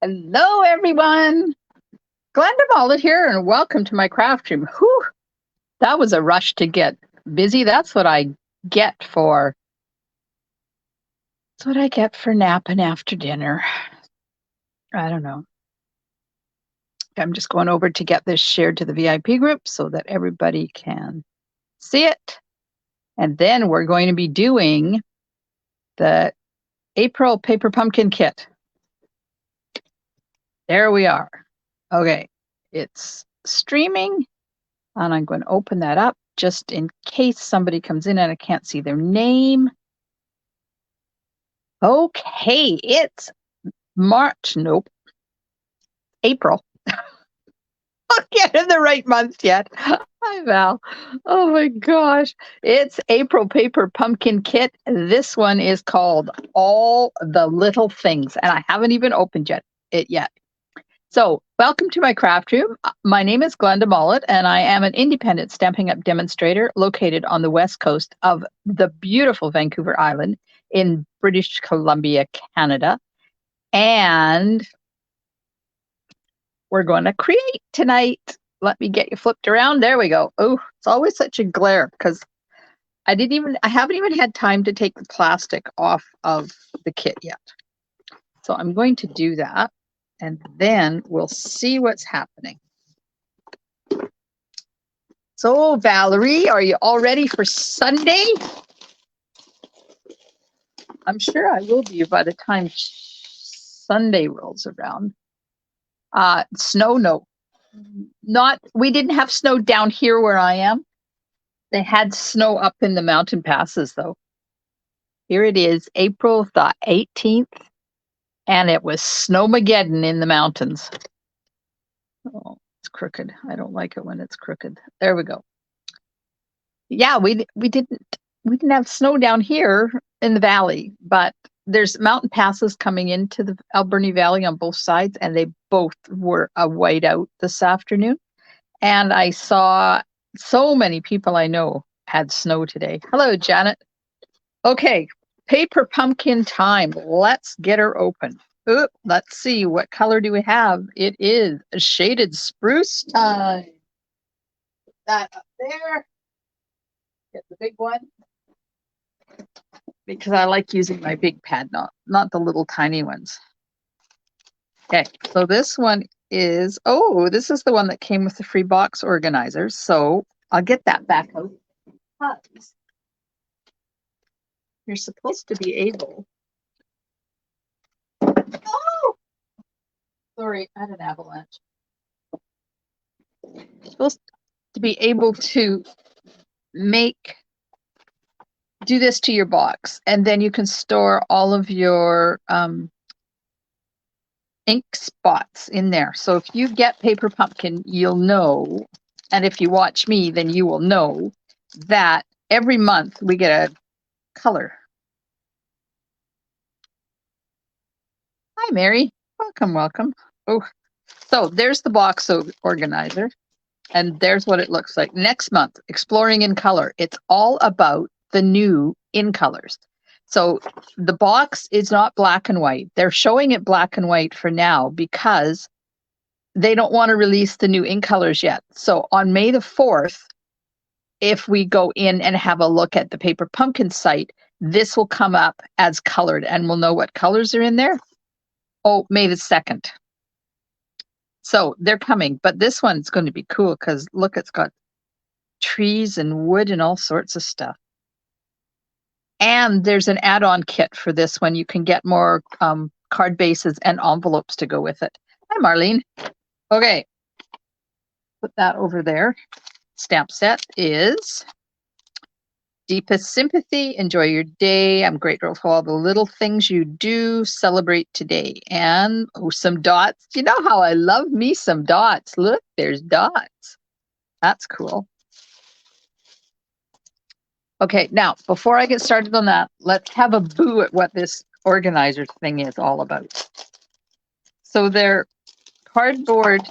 Hello, everyone. Glenda Mollet here, and welcome to my craft room. Whew, that was a rush to get busy. Get for. That's what I get for napping after dinner. I don't know. I'm just going over to get this shared to the VIP group so that everybody can see it. And then we're going to be doing the April paper pumpkin kit. There we are. Okay, it's streaming, and I'm going to open that up just in case somebody comes in and I can't see their name. Okay, it's March. Nope, April. I'll get in the right month yet. Hi, Val. Oh my gosh. It's April Paper Pumpkin Kit. This one is called All the Little Things, and I haven't even opened it yet. So, welcome to my craft room. My name is Glenda Mollet, and I am an independent Stampin' Up! Demonstrator located on the west coast of the beautiful Vancouver Island in British Columbia, Canada. And we're going to create tonight. Let me get you flipped around. There we go. Oh, it's always such a glare because I haven't even had time to take the plastic off of the kit yet. So I'm going to do that, and then we'll see what's happening. So, Valerie, are you all ready for Sunday? I'm sure I will be by the time Sunday rolls around. Snow, no. We didn't have snow down here where I am. They had snow up in the mountain passes, though. Here it is, April the 18th, and it was Snowmageddon in the mountains. Oh, it's crooked. I don't like it when it's crooked. There we go. Yeah, we didn't have snow down here in the valley, but there's mountain passes coming into the Alberni Valley on both sides, and they both were a whiteout this afternoon. And I saw so many people I know had snow today. Hello, Janet. Okay, paper pumpkin time. Let's get her open. Ooh, let's see, what color do we have? It is a shaded spruce time. Put that up there. Get the big one. Because I like using my big pad, not the little tiny ones. Okay, so this one is, this is the one that came with the free box organizer. So I'll get that back out. You're supposed to be able. Oh! Sorry, I had an avalanche. You're supposed to be able to do this to your box, and then you can store all of your ink spots in there. So if you get paper pumpkin, you'll know, and if you watch me, then you will know that every month we get a color. Hi, Mary. Welcome. Oh, so there's the box organizer, and there's what it looks like. Next month, Exploring in Color. It's all about the new in colors. So the box is not black and white. They're showing it black and white for now because they don't want to release the new in colors yet. So on May the 4th, if we go in and have a look at the Paper Pumpkin site, this will come up as colored and we'll know what colors are in there. Oh, May the 2nd. So they're coming, but this one's going to be cool because look, it's got trees and wood and all sorts of stuff. And there's an add-on kit for this one. You can get more card bases and envelopes to go with it. Hi, Marlene. Okay, put that over there. Stamp set is Deepest Sympathy. Enjoy your day. I'm grateful for all the little things you do. Celebrate today. And some dots. You know how I love me some dots. Look, there's dots. That's cool. Okay, now, before I get started on that, let's have a boo at what this organizer thing is all about. So they're cardboard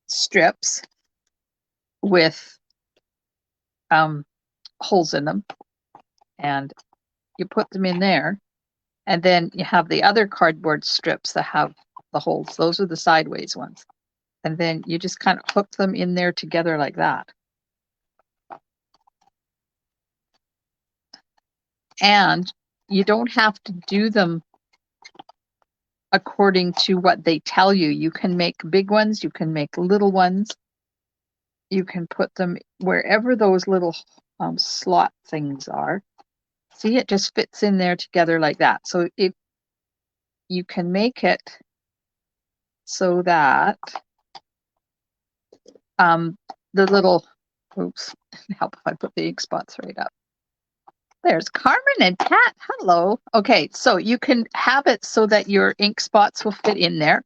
strips with holes in them, and you put them in there, and then you have the other cardboard strips that have the holes. Those are the sideways ones. And then you just kind of hook them in there together like that. And you don't have to do them according to what they tell you. You can make big ones, you can make little ones. You can put them wherever those little slot things are. See, it just fits in there together like that. So if you can make it so that the little, oops, help if I put the ink spots right up. There's Carmen and Pat. Hello. Okay, so you can have it so that your ink spots will fit in there,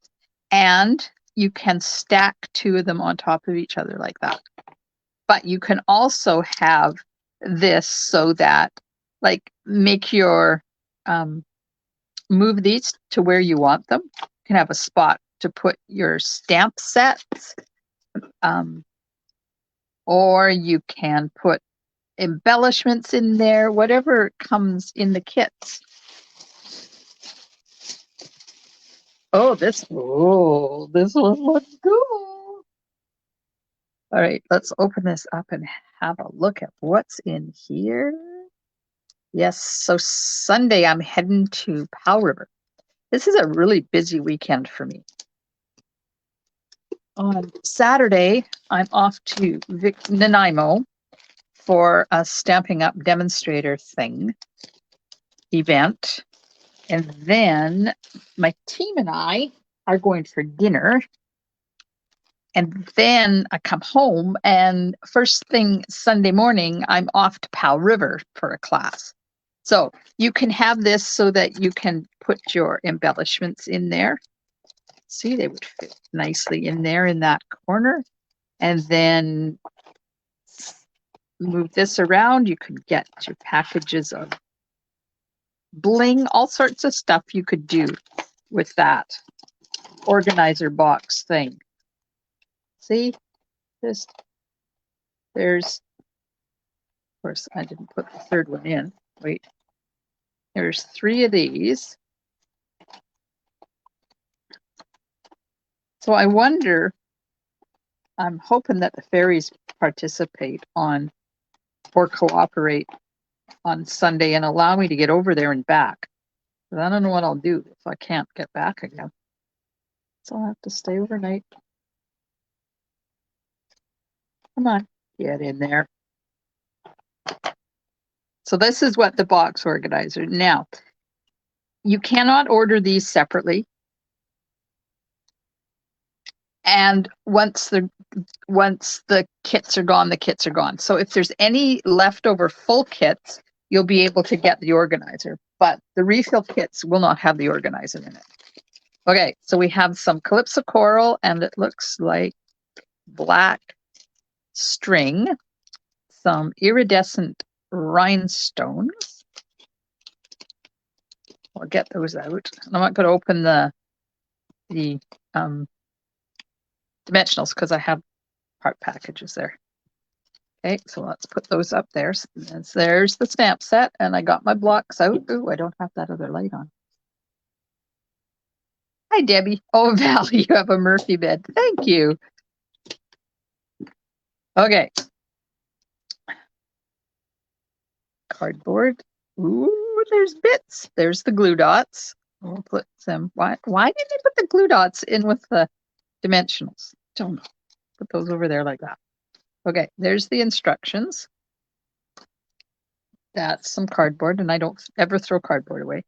and you can stack two of them on top of each other like that. But you can also have this so that, like, make your, move these to where you want them. You can have a spot to put your stamp sets, or you can put embellishments in there, whatever comes in the kits. Oh, this one looks cool. All right, let's open this up and have a look at what's in here. Yes, so Sunday I'm heading to Powell River. This is a really busy weekend for me. On Saturday, I'm off to Nanaimo for a Stamping Up demonstrator thing event. And then my team and I are going for dinner. And then I come home, and first thing Sunday morning, I'm off to Powell River for a class. So you can have this so that you can put your embellishments in there. See, they would fit nicely in there in that corner. And then move this around. You could get your packages of bling, all sorts of stuff you could do with that organizer box thing. See, there's, of course, I didn't put the third one in. Wait, there's 3 of these. So I wonder, I'm hoping that the fairies participate on or cooperate on Sunday and allow me to get over there and back. But I don't know what I'll do if I can't get back again. So I'll have to stay overnight. Come on, get in there. So this is what the box organizer. Now, you cannot order these separately. And once the kits are gone, the kits are gone. So if there's any leftover full kits, you'll be able to get the organizer. But the refill kits will not have the organizer in it. Okay, so we have some Calypso coral, and it looks like black string, some iridescent rhinestones. I'll get those out. I'm not going to open the dimensionals because I have part packages there. Okay, so let's put those up there. So there's the stamp set, and I got my blocks out. Ooh, I don't have that other light on. Hi, Debbie. Oh, Val, you have a Murphy bed. Thank you. Okay. Cardboard. Ooh, there's bits. There's the glue dots. We'll put some. Why did they put the glue dots in with the dimensionals? Don't know. Put those over there like that. Okay, there's the instructions. That's some cardboard, and I don't ever throw cardboard away.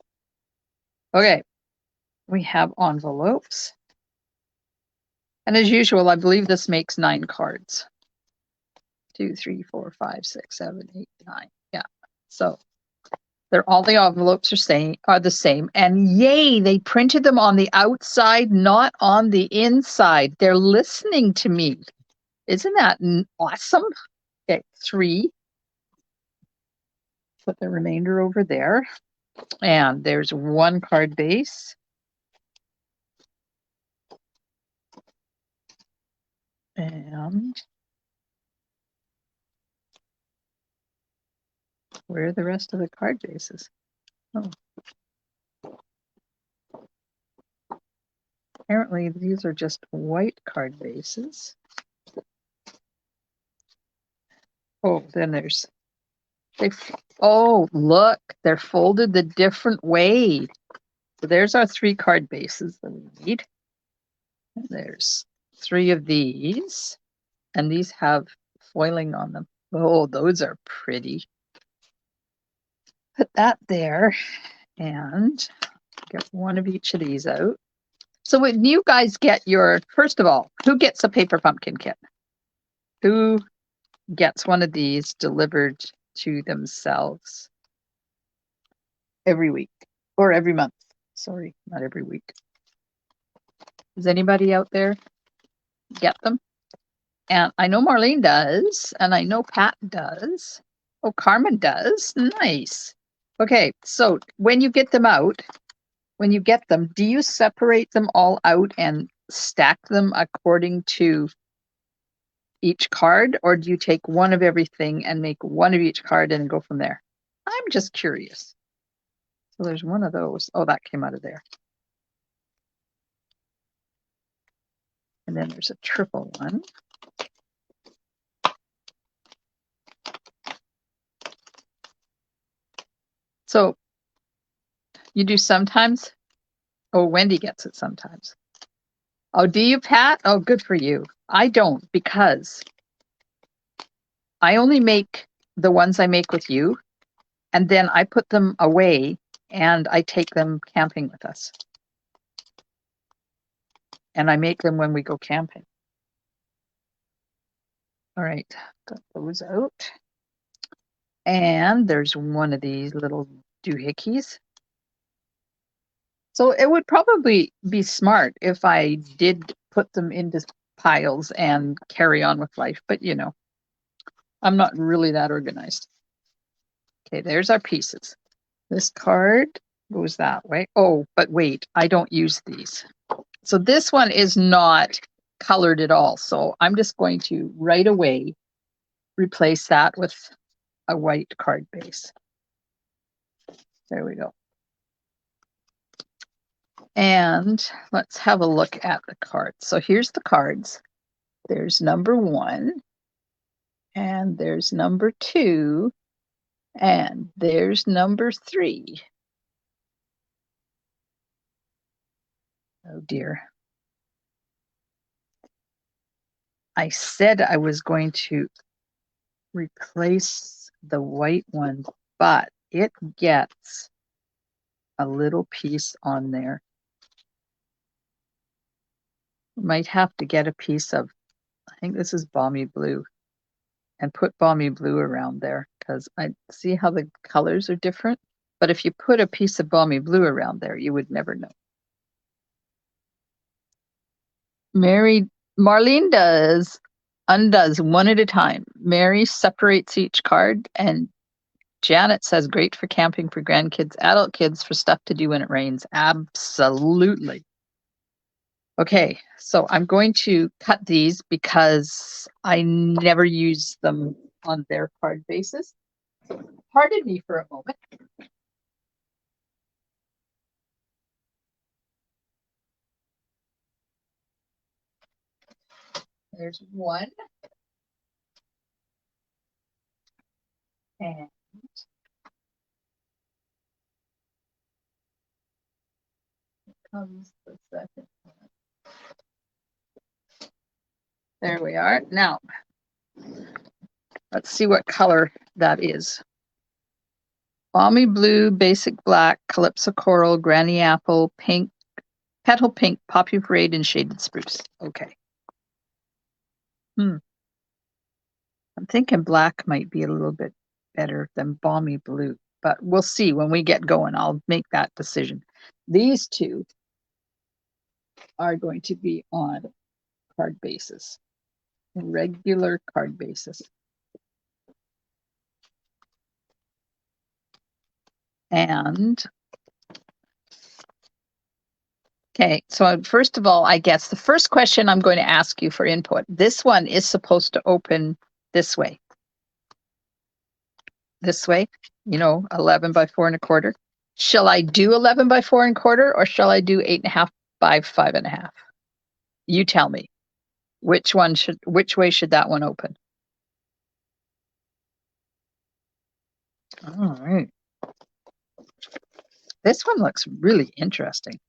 Okay, we have envelopes. And as usual, I believe this makes 9 cards. 2, 3, 4, 5, 6, 7, 8, 9. Yeah. So all the envelopes are the same. And yay, they printed them on the outside, not on the inside. They're listening to me. Isn't that awesome? Okay, 3. Put the remainder over there. And there's 1 card base. And where are the rest of the card bases? Oh. apparently these are just white card bases. Oh, then there's, oh, look, they're folded the different way. So there's our 3 card bases that we need. And there's 3 of these, and these have foiling on them. Oh, those are pretty. Put that there and get 1 of each of these out. So when you guys get your, first of all, who gets a paper pumpkin kit? Who gets one of these delivered to themselves every week or every month? Sorry, not every week. Does anybody out there get them? And I know Marlene does, and I know Pat does. Oh, Carmen does. Nice. Okay, so when you get them out, when you get them, do you separate them all out and stack them according to each card, or do you take 1 of everything and make 1 of each card and go from there? I'm just curious. So there's 1 of those. Oh, that came out of there. And then there's a triple one. So you do sometimes? Oh, Wendy gets it sometimes. Oh, do you, Pat? Oh, good for you. I don't, because I only make the ones I make with you, and then I put them away and I take them camping with us. And I make them when we go camping. All right, got those out. And there's 1 of these little doohickeys. So it would probably be smart if I did put them into piles and carry on with life, but you know, I'm not really that organized. Okay, there's our pieces. This card goes that way. Oh, but wait, I don't use these. So this one is not colored at all. So I'm just going to right away replace that with a white card base. There we go. And let's have a look at the cards. So here's the cards. There's number 1, and there's number 2, and there's number 3. Oh dear. I said I was going to replace the white one, but it gets a little piece on there. Might have to get a piece of, I think this is balmy blue, and put balmy blue around there, because I see how the colors are different. But if you put a piece of balmy blue around there, you would never know. Marlene undoes 1 at a time. Mary separates each card, and Janet says, great for camping for grandkids, adult kids, for stuff to do when it rains. Absolutely. Okay, so I'm going to cut these because I never use them on their card bases. Pardon me for a moment. There's 1. And comes the second one. There we are. Now, let's see what color that is. Balmy blue, basic black, calypso coral, granny apple, pink, petal pink, poppy parade, and shaded spruce. Okay. I'm thinking black might be a little bit better than balmy blue, but we'll see when we get going. I'll make that decision. These 2 are going to be on card bases, regular card bases. And okay, so first of all, I guess the first question I'm going to ask you for input, this one is supposed to open this way. This way, you know, 11 by 4 1/4. Shall I do 11 by 4 1/4, or shall I do 8 1/2 by 5.5. You tell me. Which way should that one open? All right. This one looks really interesting.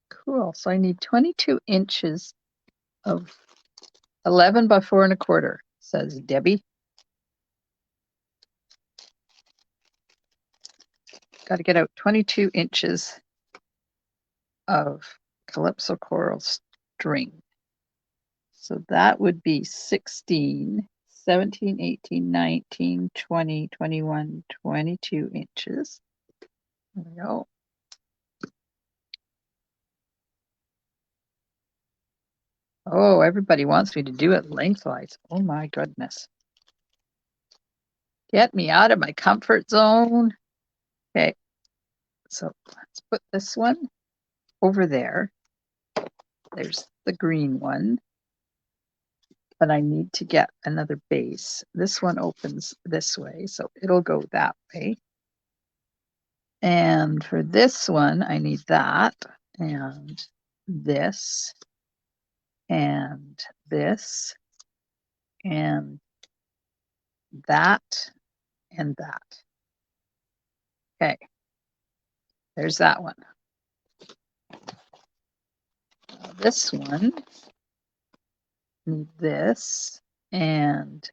Cool. So I need 22 inches of 11 by 4.25, says Debbie. Got to get out 22 inches of Calypso coral string. So that would be 16, 17, 18, 19, 20, 21, 22 inches. There we go. Oh, everybody wants me to do it lengthwise. Oh my goodness. Get me out of my comfort zone. Okay, so let's put this one over there. There's the green one, but I need to get another base. This one opens this way, so it'll go that way. And for this one, I need that and this and this and that and that. Okay, there's that one. This one, need this and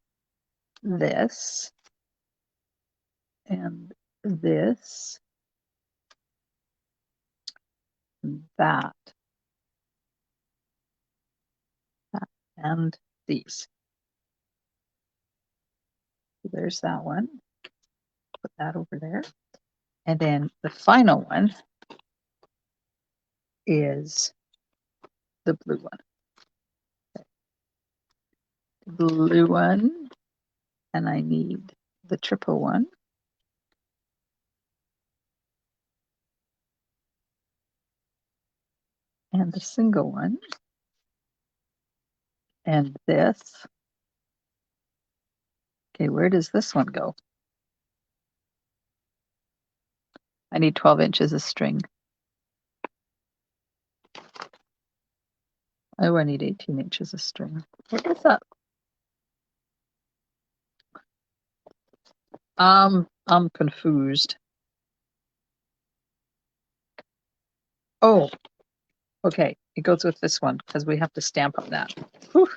this and this and that and these. So there's that one. Put that over there. And then the final one is the blue one. The blue one, and I need the triple one. And the single one. And this. Okay, where does this one go? I need 12 inches of string. Oh, I need 18 inches of string. What is that? I'm confused. Oh, okay. It goes with this one because we have to stamp on that. Whew.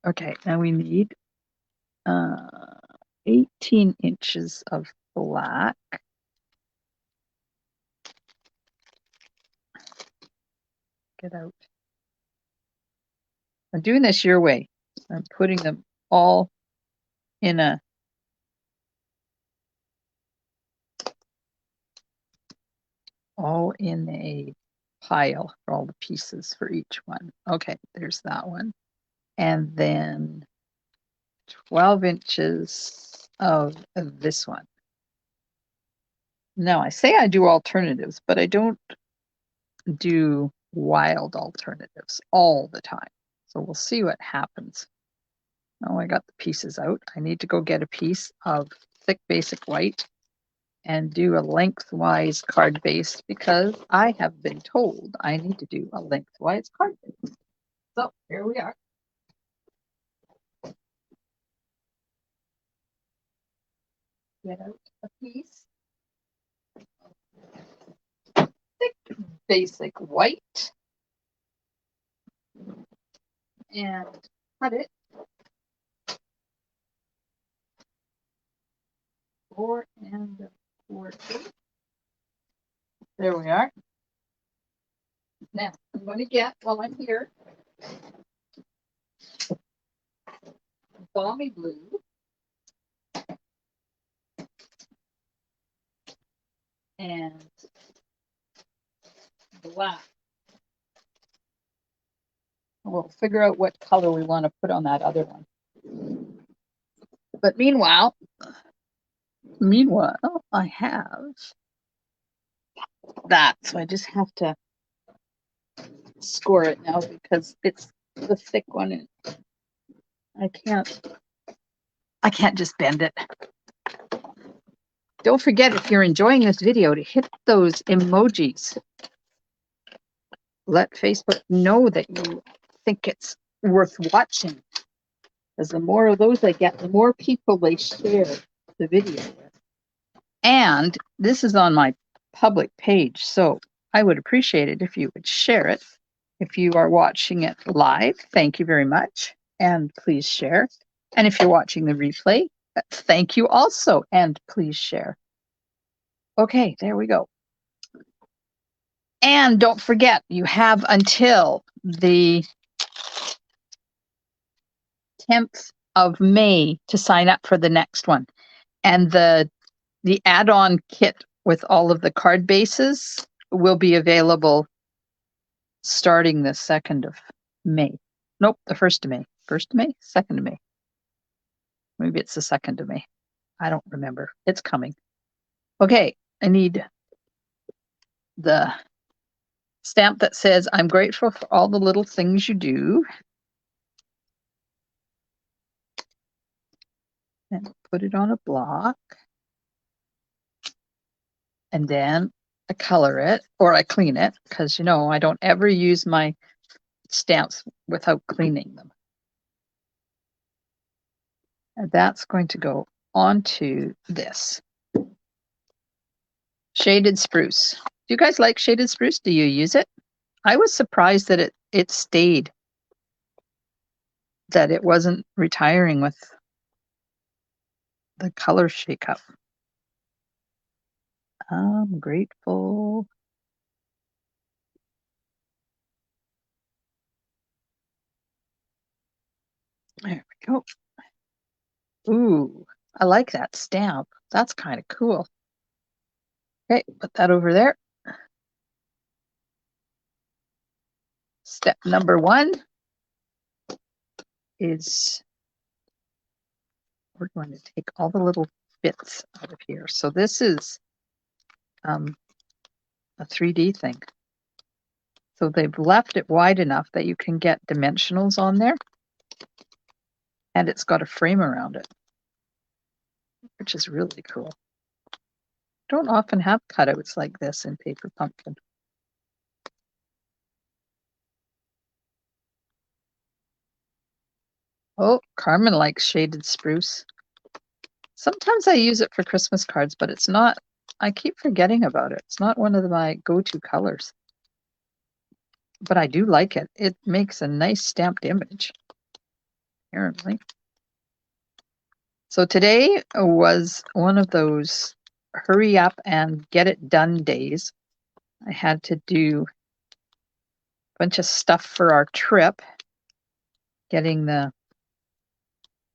Okay, now we need 18 inches of black. Get out. I'm doing this your way. I'm putting them all in a pile for all the pieces for each one. Okay, there's that one. And then 12 inches of this one. Now, I say I do alternatives, but I don't do wild alternatives all the time. So we'll see what happens. Oh, I got the pieces out. I need to go get a piece of thick basic white and do a lengthwise card base because I have been told I need to do a lengthwise card base. So here we are. Get out a piece of thick basic white and cut it 4 1/4. There we are. Now I'm going to get, while I'm here, balmy blue and black. We'll figure out what color we want to put on that other one. But meanwhile, I have that. So I just have to score it now because it's the thick one and I can't I can't just bend it. Don't forget, if you're enjoying this video, to hit those emojis. Let Facebook know that you think it's worth watching. Because the more of those I get, the more people they share the video with. And this is on my public page, so I would appreciate it if you would share it. If you are watching it live, thank you very much, and please share. And if you're watching the replay, thank you also, and please share. Okay, there we go. And don't forget, you have until the 10th of May to sign up for the next one. And the add-on kit with all of the card bases will be available starting the 2nd of May. Nope, the 1st of May. 1st of May? 2nd of May. Maybe it's the 2nd of May. I don't remember. It's coming. Okay, I need the stamp that says, I'm grateful for all the little things you do. And put it on a block. And then I color it, or I clean it, because, you know, I don't ever use my stamps without cleaning them. And that's going to go onto this. Shaded spruce. Do you guys like shaded spruce? Do you use it? I was surprised that it stayed, that it wasn't retiring with the color shake-up. I'm grateful. There we go. Ooh, I like that stamp. That's kind of cool. Okay, put that over there. Step number 1 is we're going to take all the little bits out of here. So this is a 3D thing. So they've left it wide enough that you can get dimensionals on there. And it's got a frame around it, which is really cool. Don't often have cutouts like this in Paper Pumpkin. Oh, Carmen likes shaded spruce. Sometimes I use it for Christmas cards, but it's not, I keep forgetting about it. It's not one of my go-to colors. But I do like it. It makes a nice stamped image, apparently. So today was one of those hurry up and get it done days. I had to do a bunch of stuff for our trip, getting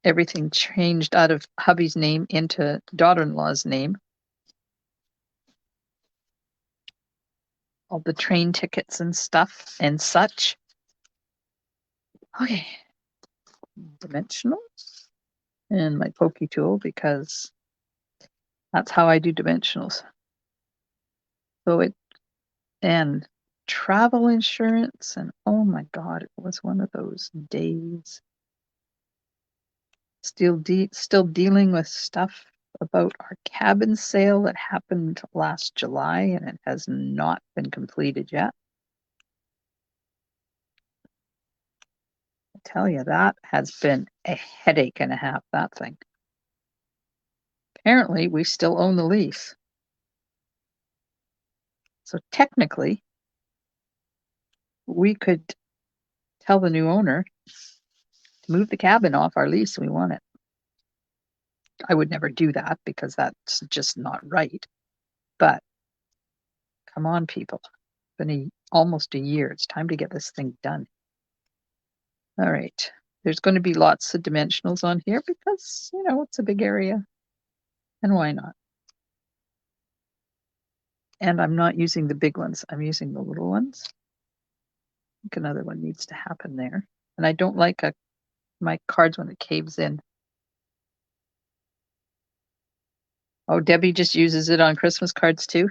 everything changed out of hubby's name into daughter-in-law's name. All the train tickets and stuff and such. Okay. Dimensionals and my pokey tool, because that's how I do dimensionals. So and travel insurance, and oh my God, it was one of those days. Still dealing with stuff about our cabin sale that happened last July, and it has not been completed yet. I tell you, that has been a headache and a half, that thing. Apparently, we still own the lease. So technically, we could tell the new owner to move the cabin off our lease. We want it. I would never do that because that's just not right. But come on, people. It's been almost a year. It's time to get this thing done. All right. There's going to be lots of dimensionals on here because, you know, it's a big area. And why not? And I'm not using the big ones. I'm using the little ones. I think another one needs to happen there. And I don't like my cards when it caves in. Oh, Debbie just uses it on Christmas cards too.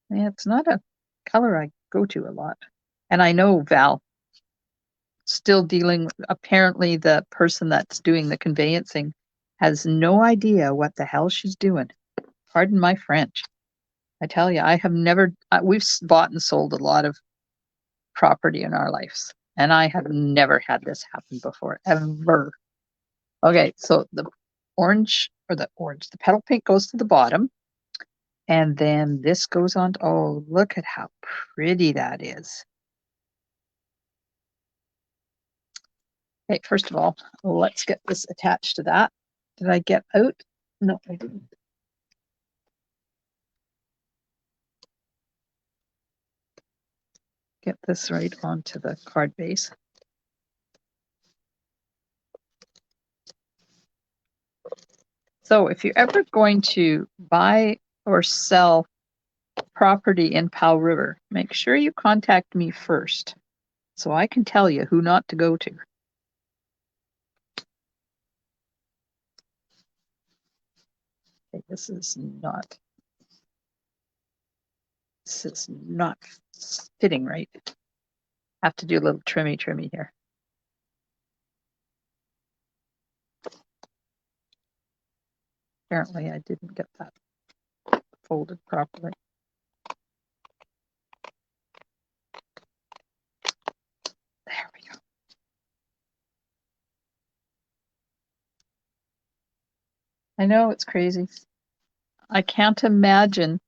Yeah, it's not a color I go to a lot. And I know Val still dealing, apparently the person that's doing the conveyancing has no idea what the hell she's doing. Pardon my French. I tell you, I have never, we've bought and sold a lot of property in our lives, and I have never had this happen before, ever. Okay, so the the petal pink goes to the bottom, and then this goes on. Oh, look at how pretty that is. Okay, first of all, let's get this attached to that. Did I get out? No, I didn't. Get this right onto the card base. So if you're ever going to buy or sell property in Powell River, make sure you contact me first so I can tell you who not to go to. Okay, this is not fitting right. Have to do a little trimmy here. Apparently I didn't get that folded properly. There we go. I know, it's crazy. I can't imagine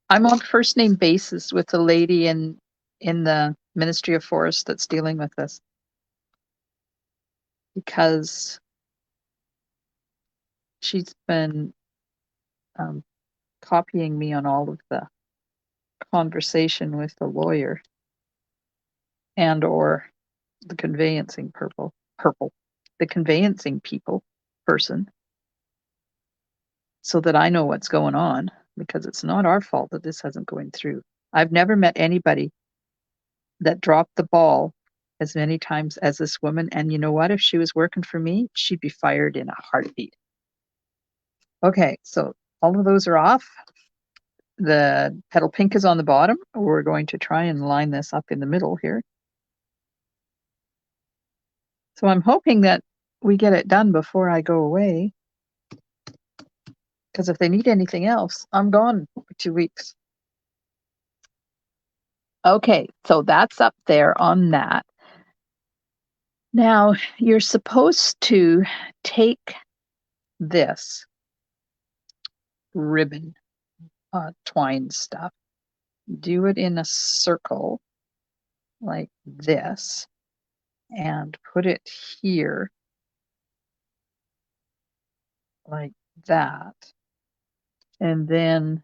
I'm on first name basis with the lady in the Ministry of Forests that's dealing with this, because she's been copying me on all of the conversation with the lawyer and or the conveyancing the conveyancing person, so that I know what's going on, because it's not our fault that this hasn't going through. I've never met anybody that dropped the ball as many times as this woman. And you know what? If she was working for me, she'd be fired in a heartbeat. Okay, so all of those are off. The petal pink is on the bottom. We're going to try and line this up in the middle here. So I'm hoping that we get it done before I go away, because if they need anything else, I'm gone for 2 weeks. Okay, so that's up there on that. Now, you're supposed to take this ribbon, twine stuff, do it in a circle like this, and put it here like that. And then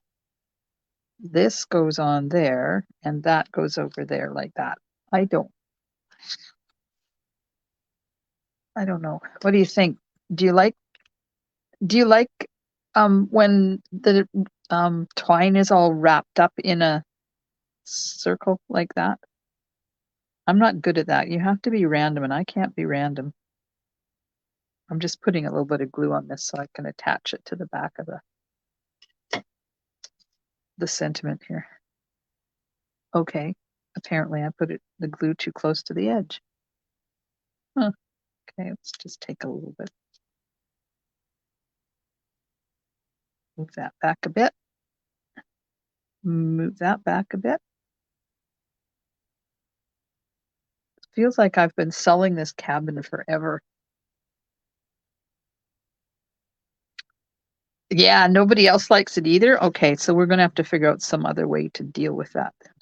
this goes on there, and that goes over there like that. I don't know. What do you think? Do you like when the twine is all wrapped up in a circle like that? I'm not good at that. You have to be random, and I can't be random. I'm just putting a little bit of glue on this so I can attach it to the back of the sentiment here. Okay, apparently I put the glue too close to the edge. Huh. Okay, let's just take a little bit. Move that back a bit. Move that back a bit. It feels like I've been selling this cabin forever. Yeah, nobody else likes it either. Okay, so we're going to have to figure out some other way to deal with that then.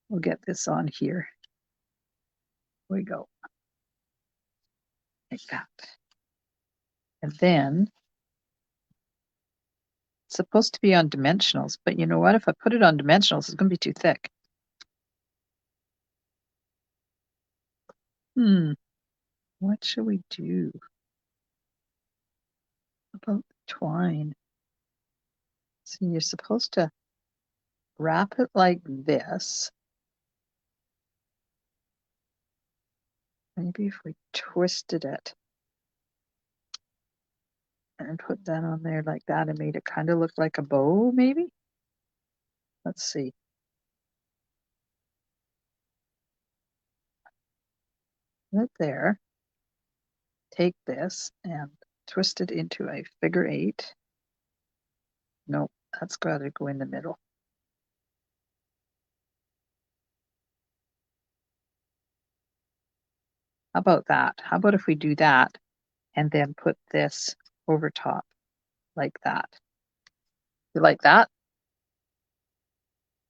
We'll get this on here. Here we go. Like that. And then it's supposed to be on dimensionals, but you know what? If I put it on dimensionals, it's going to be too thick. What should we do about the twine? So you're supposed to wrap it like this. Maybe if we twisted it and put that on there like that and made it kind of look like a bow, maybe? Let's see. Right there. take this and twist it into a figure 8. Nope, that's got to go in the middle. How about that? How about if we do that and then put this over top like that? You like that?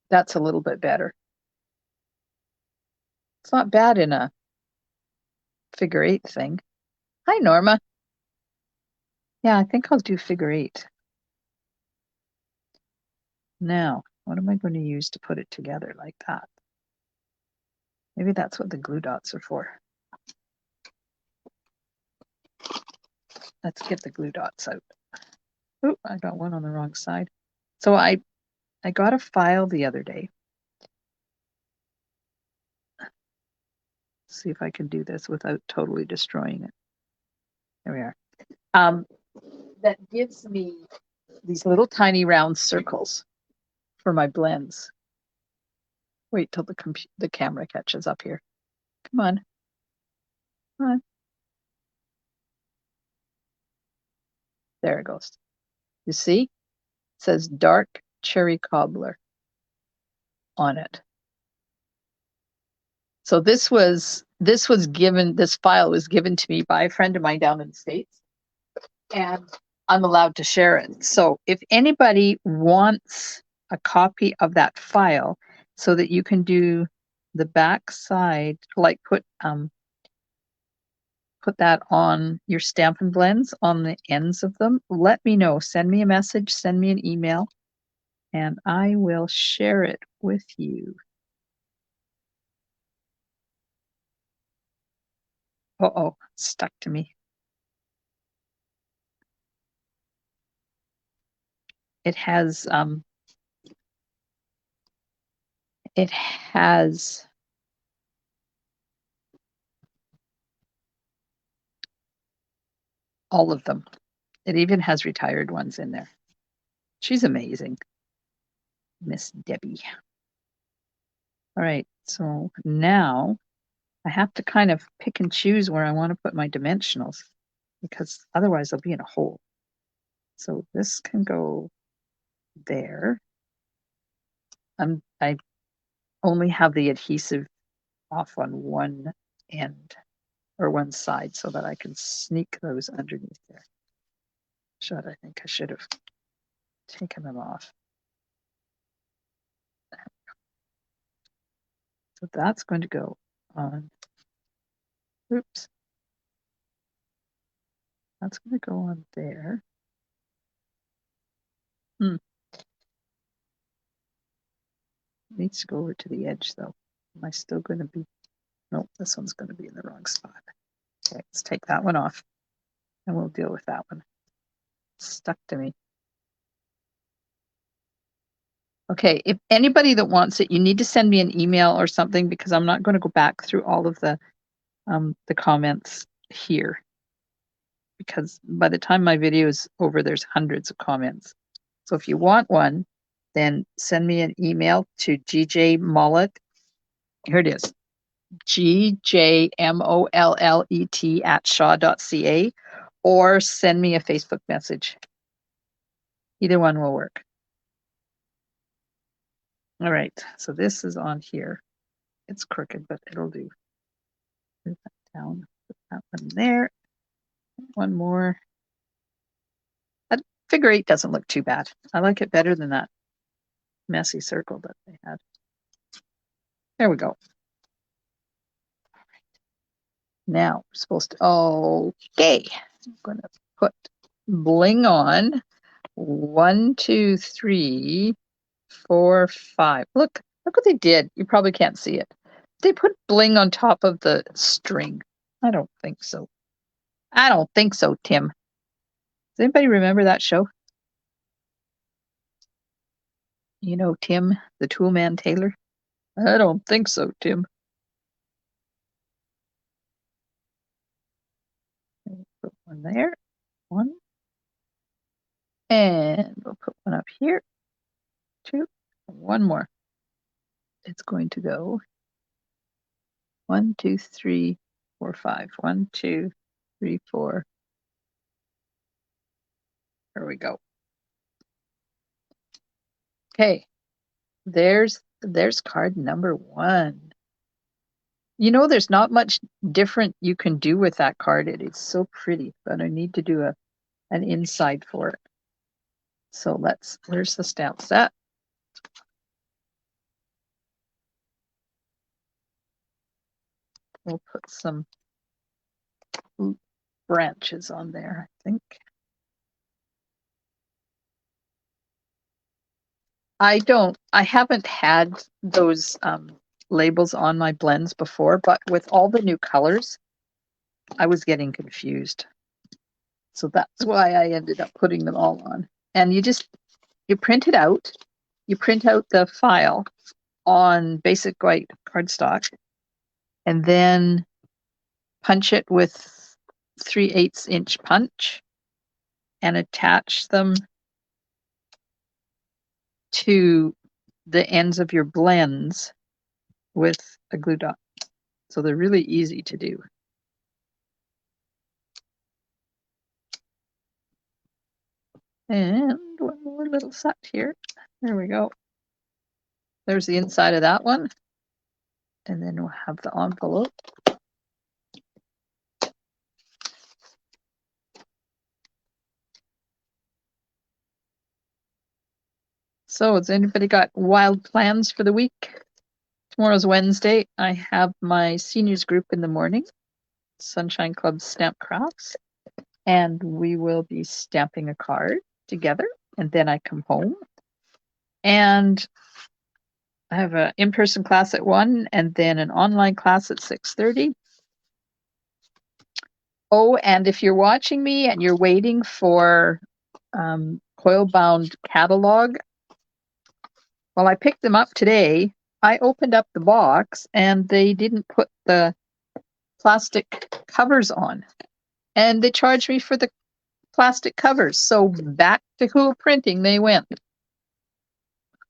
That's a little bit better. It's not bad in a figure 8 thing. Hi, Norma. Yeah, I think I'll do figure 8. Now, what am I going to use to put it together like that? Maybe that's what the glue dots are for. Let's get the glue dots out. Oh, I got one on the wrong side. So I got a file the other day. See if I can do this without totally destroying it. There we are. That gives me these little tiny round circles for my blends. Wait till the camera catches up here. Come on. Come on. There it goes. You see? It says dark cherry cobbler on it. So this file was given to me by a friend of mine down in the States, and I'm allowed to share it. So if anybody wants a copy of that file so that you can do the back side, like put that on your Stampin' Blends on the ends of them, let me know. Send me a message, send me an email, and I will share it with you. Uh-oh, stuck to me. It has all of them. It even has retired ones in there. She's amazing, Miss Debbie. All right, so now I have to kind of pick and choose where I want to put my dimensionals because otherwise I'll be in a hole. So this can go there. I only have the adhesive off on one end or one side so that I can sneak those underneath there. I think I should have taken them off. So that's going to go on. Oops. That's going to go on there. It needs to go over to the edge though. Am I still going to be? Nope, this one's going to be in the wrong spot. Okay, let's take that one off and we'll deal with that one. It's stuck to me. Okay, if anybody that wants it, you need to send me an email or something because I'm not going to go back through all of the comments here. Because by the time my video is over, there's hundreds of comments. So if you want one, then send me an email to GJ Mollet. Here it is, GJMOLLET@shaw.ca, or send me a Facebook message. Either one will work. All right, so this is on here. It's crooked, but it'll do. Move that down, put that one there. One more. That figure 8 doesn't look too bad. I like it better than that messy circle that they had. There we go. Now we're supposed to, okay, I'm going to put bling on. 1, 2, 3, 4, 5. Look what they did. You probably can't see it. They put bling on top of the string. I don't think so. I don't think so, Tim. Does anybody remember that show? You know Tim, the Toolman Taylor? I don't think so, Tim. Put one there, one. And we'll put one up here, 2, one more. It's going to go 1, 2, 3, 4, 5. 1, 2, 3, 4. There we go. Okay, there's card number 1. You know, there's not much different you can do with that card. It is so pretty, but I need to do an inside for it. So where's the stamp set? We'll put some branches on there, I think. I haven't had those labels on my blends before, but with all the new colors, I was getting confused. So that's why I ended up putting them all on. And you print it out. You print out the file on basic white cardstock and then punch it with 3/8 inch punch and attach them to the ends of your blends with a glue dot. So they're really easy to do. And one more little set here. There we go. There's the inside of that one. And then we'll have the envelope. So has anybody got wild plans for the week? Tomorrow's Wednesday. I have my seniors group in the morning, Sunshine Club Stamp Crafts, and we will be stamping a card together. And then I come home and I have an in-person class at 1 and then an online class at 6:30. Oh, and if you're watching me and you're waiting for coil bound catalog, well, I picked them up today. I opened up the box and they didn't put the plastic covers on. And they charged me for the plastic covers. So back to Who Printing they went.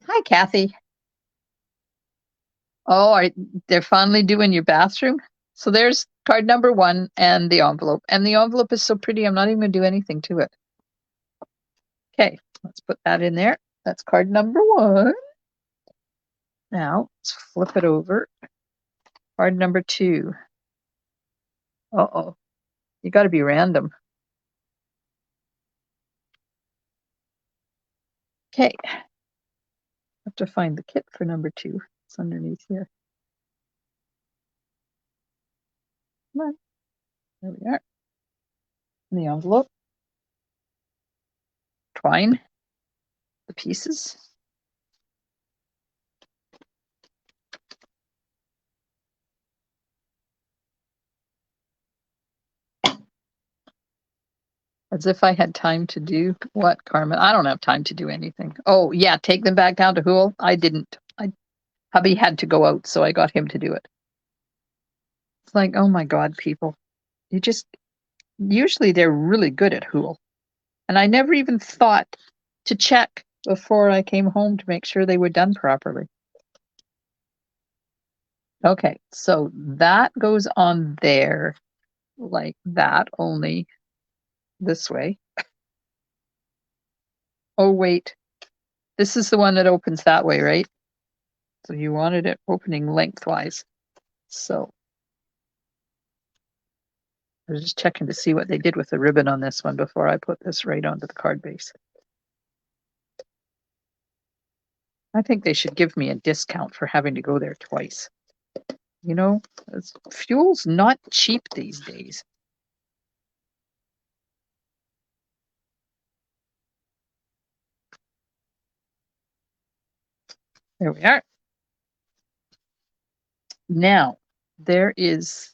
Hi, Kathy. Oh, they're finally doing your bathroom? So there's card number 1 and the envelope. And the envelope is so pretty, I'm not even going to do anything to it. Okay, let's put that in there. That's card number 1. Now, let's flip it over. Card number 2. Uh-oh. You got to be random. Okay. I have to find the kit for number 2. It's underneath here. Come on. There we are. In the envelope. Twine the pieces. As if I had time to do what, Carmen? I don't have time to do anything. Oh, yeah, take them back down to Hool. I didn't. Hubby had to go out, so I got him to do it. It's like, oh my God, people. Usually they're really good at Hool. And I never even thought to check before I came home to make sure they were done properly. Okay, so that goes on there like that, only this way. Oh, wait. This is the one that opens that way, right? So you wanted it opening lengthwise. So I was just checking to see what they did with the ribbon on this one before I put this right onto the card base. I think they should give me a discount for having to go there twice. You know, fuel's not cheap these days. There we are. Now, there is...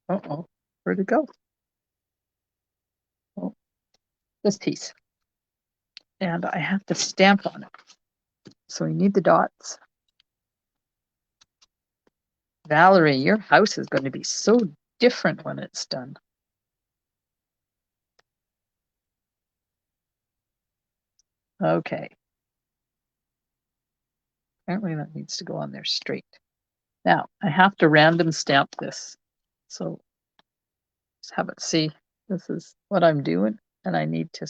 Uh-oh, where'd it go? Oh, this piece. And I have to stamp on it. So we need the dots. Valerie, your house is going to be so different when it's done. Okay. Apparently that needs to go on there straight. Now, I have to random stamp this. So just have it see, this is what I'm doing, and I need to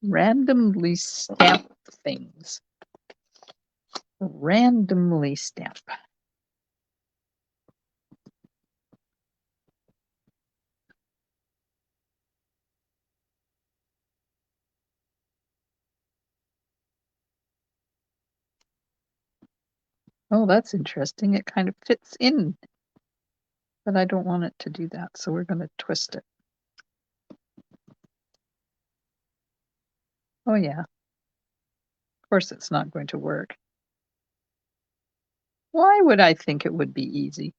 randomly stamp things. Randomly stamp. Oh, that's interesting. It kind of fits in, but I don't want it to do that, so we're going to twist it. Oh yeah, of course it's not going to work. Why would I think it would be easy?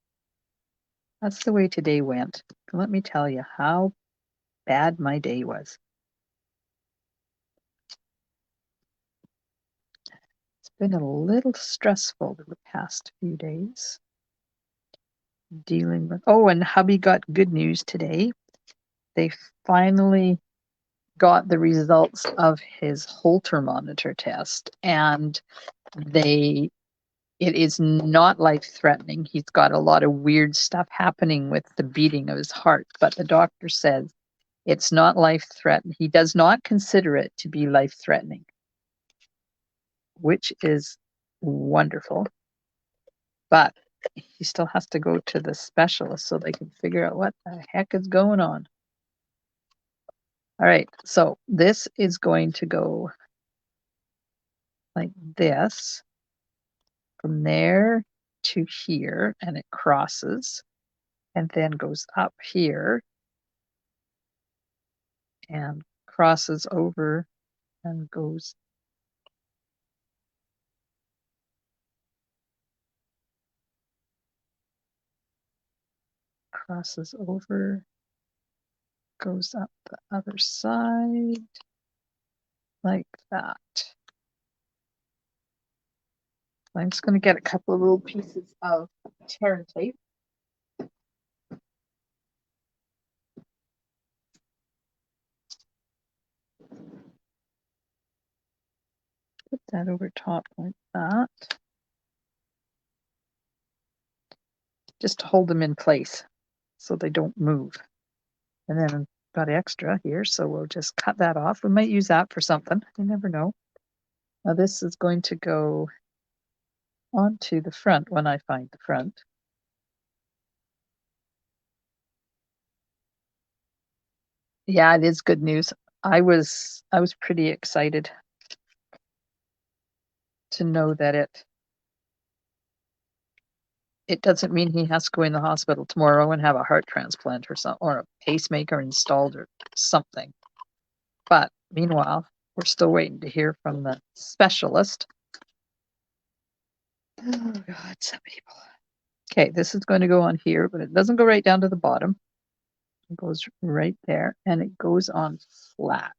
That's the way today went. Let me tell you how bad my day was. It's been a little stressful the past few days. Dealing with, oh, and hubby got good news today. They finally got the results of his Holter monitor test, and it is not life-threatening. He's got a lot of weird stuff happening with the beating of his heart, but the doctor says it's not life-threatening. He does not consider it to be life-threatening, which is wonderful. But he still has to go to the specialist so they can figure out what the heck is going on. All right, so this is going to go like this, from there to here, and it crosses, and then goes up here, and crosses over, and goes crosses over, goes up the other side, like that. I'm just going to get a couple of little pieces of tear tape. Put that over top like that. Just to hold them in place so they don't move. And then I've got extra here, so we'll just cut that off. We might use that for something. You never know. Now this is going to go onto the front when I find the front. Yeah, it is good news. I was pretty excited to know that it doesn't mean he has to go in the hospital tomorrow and have a heart transplant or something, or a pacemaker installed or something. But meanwhile, we're still waiting to hear from the specialist. Oh God, some people. Okay, this is going to go on here, but it doesn't go right down to the bottom. It goes right there, and it goes on flat.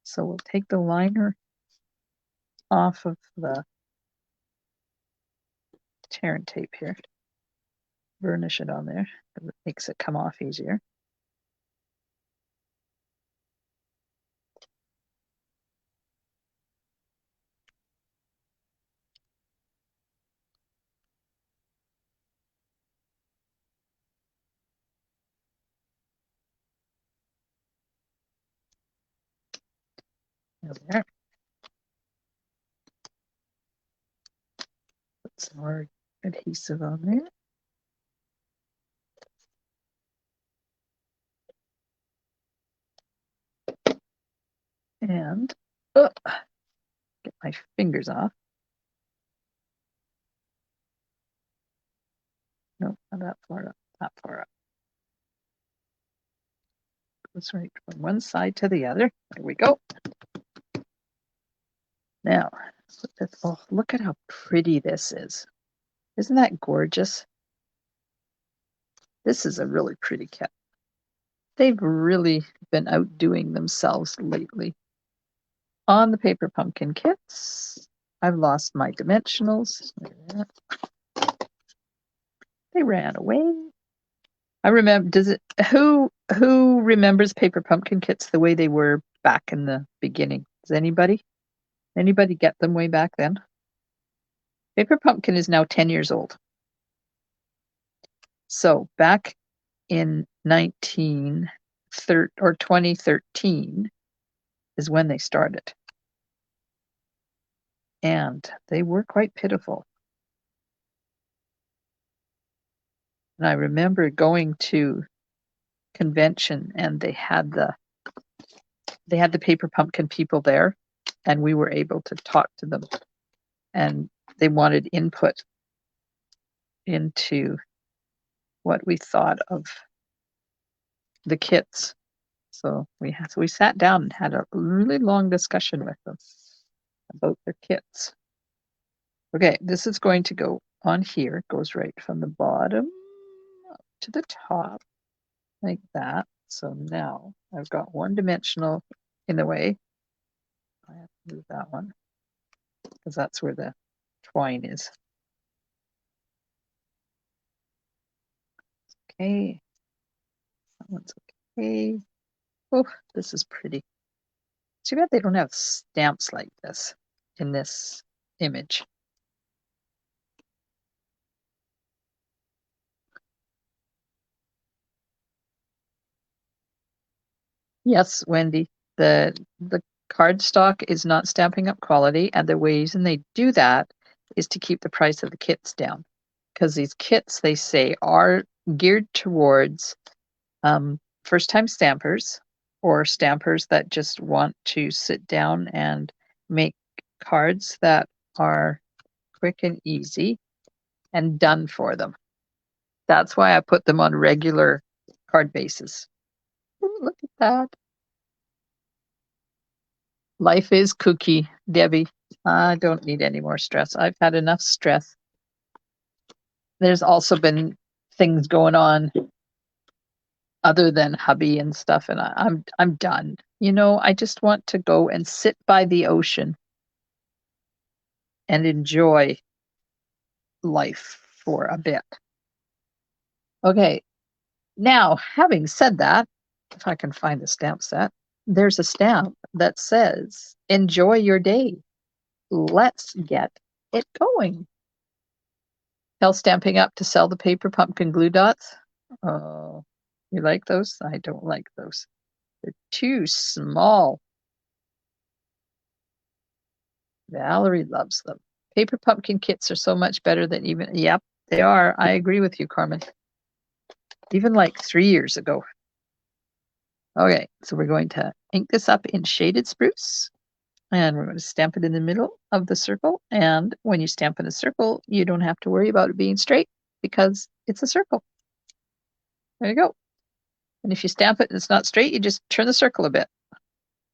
So we'll take the liner off of the tear and tape here. Burnish it on there. It makes it come off easier. There. Put some more adhesive on there. And get my fingers off. No, not that far up, that far up. Goes right from one side to the other. There we go. Now, oh, look at how pretty this is. Isn't that gorgeous? This is a really pretty kit. They've really been outdoing themselves lately. On the paper pumpkin kits, I've lost my dimensionals. They ran away. I remember, who remembers paper pumpkin kits the way they were back in the beginning? Does anybody get them way back then? Paper pumpkin is now 10 years old. So back in 2013 is when they started. And they were quite pitiful. And I remember going to convention and they had the paper pumpkin people there, and we were able to talk to them, and they wanted input into what we thought of the kits. So we sat down and had a really long discussion with them about their kits. Okay, this is going to go on here. It goes right from the bottom up to the top, like that. So now I've got one dimensional in the way. I have to move that one because that's where the twine is. Okay, that one's okay. Oh, this is pretty. Too bad they don't have stamps like this in this image. Yes, Wendy, the cardstock is not Stampin' Up! Quality, and the reason they do that is to keep the price of the kits down. Because these kits, they say, are geared towards first-time stampers or stampers that just want to sit down and make cards that are quick and easy and done for them. That's why I put them on regular card bases. Ooh, look at that. Life is kooky, Debbie. I don't need any more stress. I've had enough stress. There's also been things going on other than hubby and stuff, and I'm done. You know, I just want to go and sit by the ocean and enjoy life for a bit. Okay, now having said that, if I can find the stamp set, there's a stamp that says, "Enjoy your day. Let's get it going." Tell Stamping Up to sell the paper pumpkin glue dots. Oh, you like those? I don't like those. They're too small. Valerie loves them. Paper pumpkin kits are so much better than even, yep, they are. I agree with you, Carmen. Even like 3 years ago. Okay, so we're going to ink this up in shaded spruce. And we're going to stamp it in the middle of the circle. And when you stamp in a circle, you don't have to worry about it being straight because it's a circle. There you go. And if you stamp it and it's not straight, you just turn the circle a bit.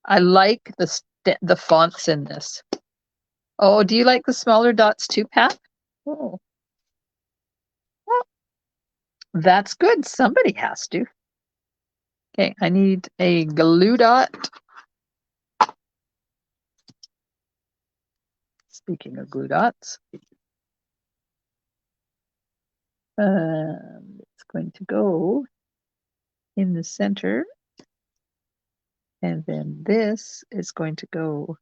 I like the fonts in this. Oh, do you like the smaller dots too, Pat? Oh, well, that's good. Somebody has to. Okay, I need a glue dot. Speaking of glue dots, it's going to go in the center. And then this is going to go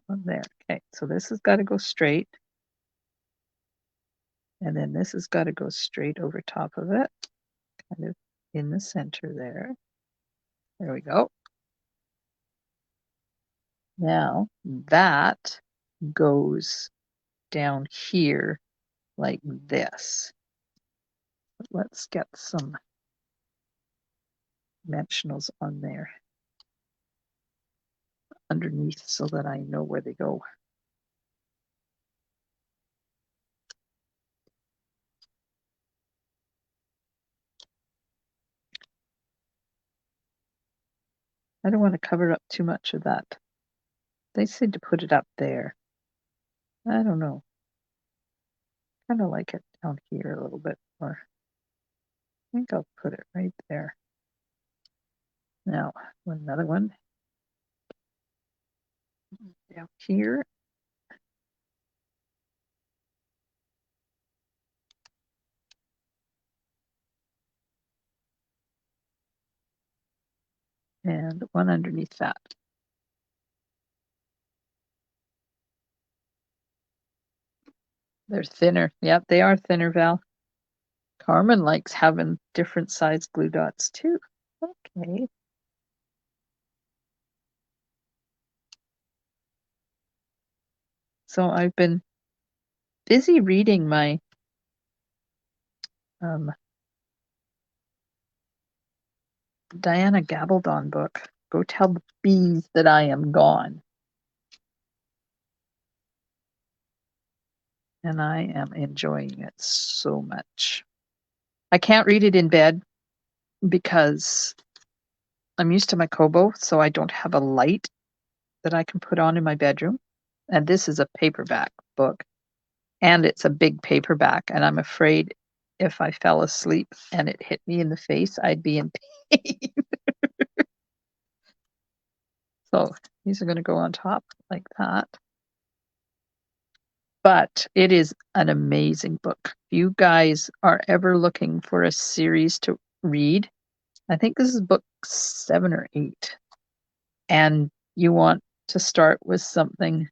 on there. Okay, so this has got to go straight. And then this has got to go straight over top of it, kind of in the center there. There we go. Now that goes down here like this. But let's get some dimensionals on there underneath so that I know where they go. I don't want to cover up too much of that. They said to put it up there. I don't know. Kind of like it down here a little bit more. I think I'll put it right there. Now, another one down here. And one underneath that. They're thinner. Yep, they are thinner, Val. Carmen likes having different size glue dots too. Okay. So I've been busy reading my Diana Gabaldon book, Go Tell the Bees That I Am Gone. And I am enjoying it so much. I can't read it in bed because I'm used to my Kobo, so I don't have a light that I can put on in my bedroom. And this is a paperback book, and it's a big paperback, and I'm afraid if I fell asleep and it hit me in the face, I'd be in pain. So these are going to go on top like that. But it is an amazing book. If you guys are ever looking for a series to read, I think this is book 7 or 8, and you want to start with something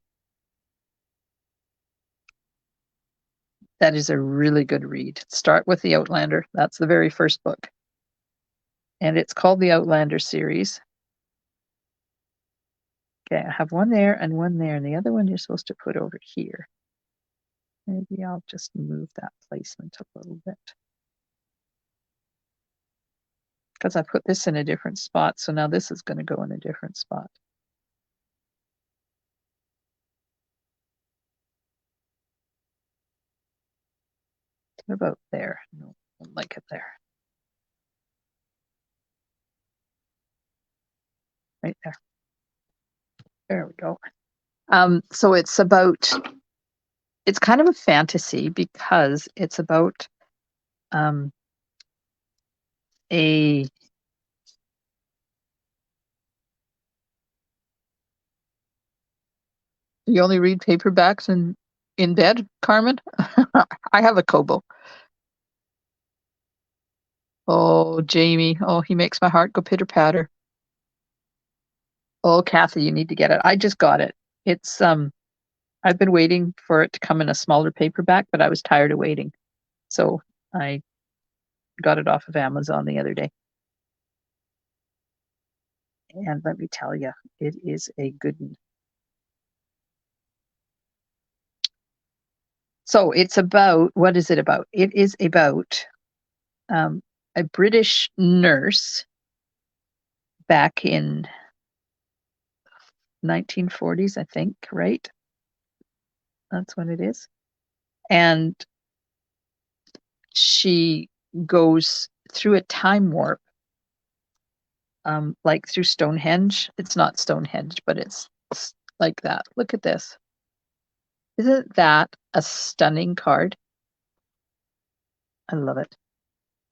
that is a really good read. Start with The Outlander. That's the very first book. And it's called the Outlander series. Okay, I have one there and one there, and the other one you're supposed to put over here. Maybe I'll just move that placement a little bit. Because I put this in a different spot, so now this is going to go in a different spot. What about there? No, I don't like it there. Right there. There we go. So it's kind of a fantasy because it's about a you only read paperbacks in bed, Carmen? I have a Kobo. Oh, Jamie. Oh, he makes my heart go pitter patter. Oh, Kathy, you need to get it. I just got it. It's I've been waiting for it to come in a smaller paperback, but I was tired of waiting. So I got it off of Amazon the other day. And let me tell you, it is a good one. So it's about, what is it about? It is about a British nurse back in 1940s, I think, right? That's when it is. And she goes through a time warp, like through Stonehenge. It's not Stonehenge, but it's like that. Look at this. Isn't that a stunning card? I love it.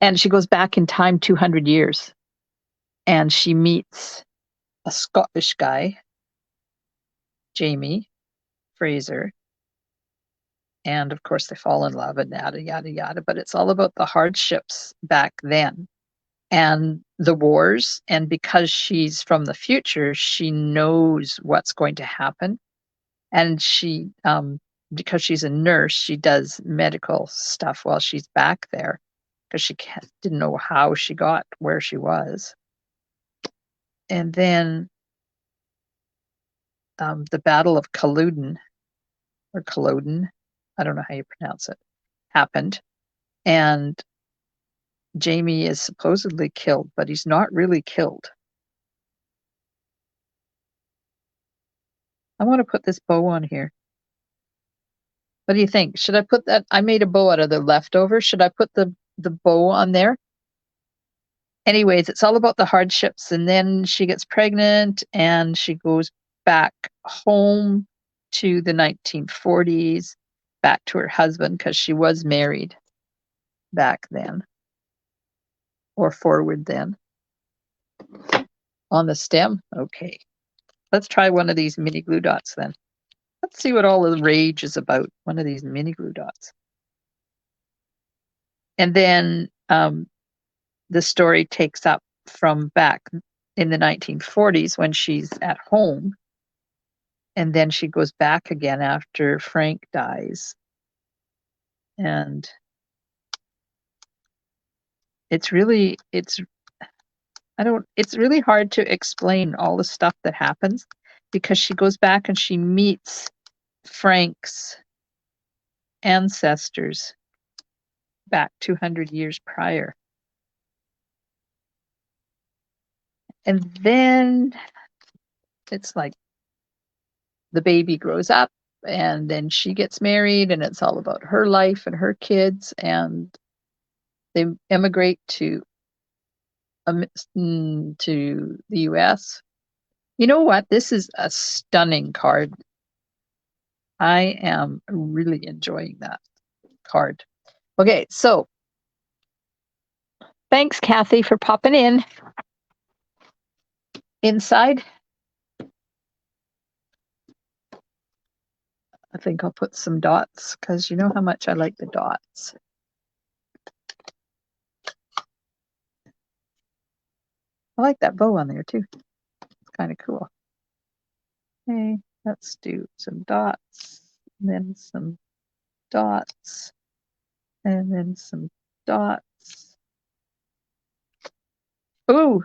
And she goes back in time 200 years and she meets a Scottish guy, Jamie Fraser. And of course, they fall in love and yada, yada, yada. But it's all about the hardships back then and the wars. And because she's from the future, she knows what's going to happen. And she, because she's a nurse, she does medical stuff while she's back there because she didn't know how she got where she was. And then the Battle of Culloden, or Culloden, I don't know how you pronounce it, happened. And Jamie is supposedly killed, but he's not really killed. I want to put this bow on here. What do you think? Should I put that? I made a bow out of the leftovers. Should I put the bow on there? Anyways, it's all about the hardships. And then she gets pregnant and she goes back home to the 1940s, back to her husband because she was married back then, or forward then. On the stem? Okay. Let's try one of these mini glue dots then. Let's see what all the rage is about. One of these mini glue dots. And then the story takes up from back in the 1940s when she's at home. And then she goes back again after Frank dies. And it's really it's really hard to explain all the stuff that happens because she goes back and she meets Frank's ancestors back 200 years prior. And then it's like the baby grows up and then she gets married and it's all about her life and her kids and they emigrate to the US. You know what? This is a stunning card. I am really enjoying that card. Okay, so thanks, Kathy, for popping in. Inside, I think I'll put some dots because you know how much I like the dots. I like that bow on there too. It's kind of cool. Okay, let's do some dots, and then some dots, and then some dots. Ooh,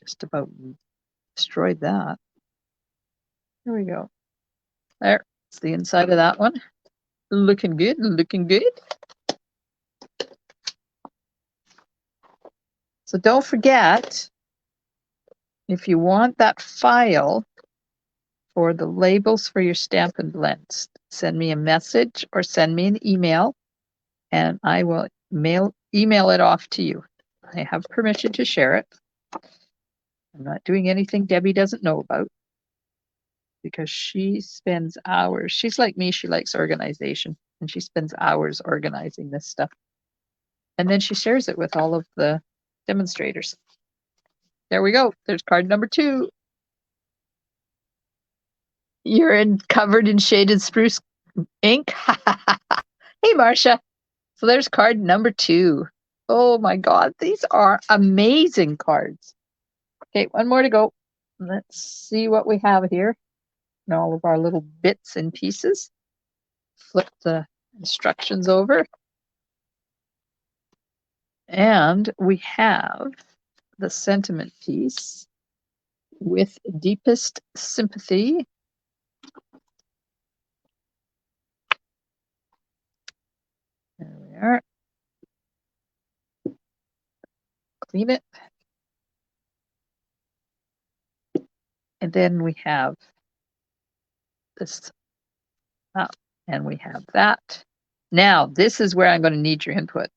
just about destroyed that. Here we go. There, it's the inside of that one. Looking good, looking good. So don't forget, if you want that file for the labels for your Stampin' Blends, send me a message or send me an email and I will email it off to you. I have permission to share it. I'm not doing anything Debbie doesn't know about because she spends hours. She's like me, she likes organization and she spends hours organizing this stuff. And then she shares it with all of the demonstrators. There we go. There's card number 2. You're covered in shaded spruce ink. Hey, Marcia. So there's card number 2. Oh my God, these are amazing cards. Okay, one more to go. Let's see what we have here. And all of our little bits and pieces. Flip the instructions over. And we have the sentiment piece with deepest sympathy. There we are. Clean it. And then we have this up and we have that. Now, this is where I'm going to need your input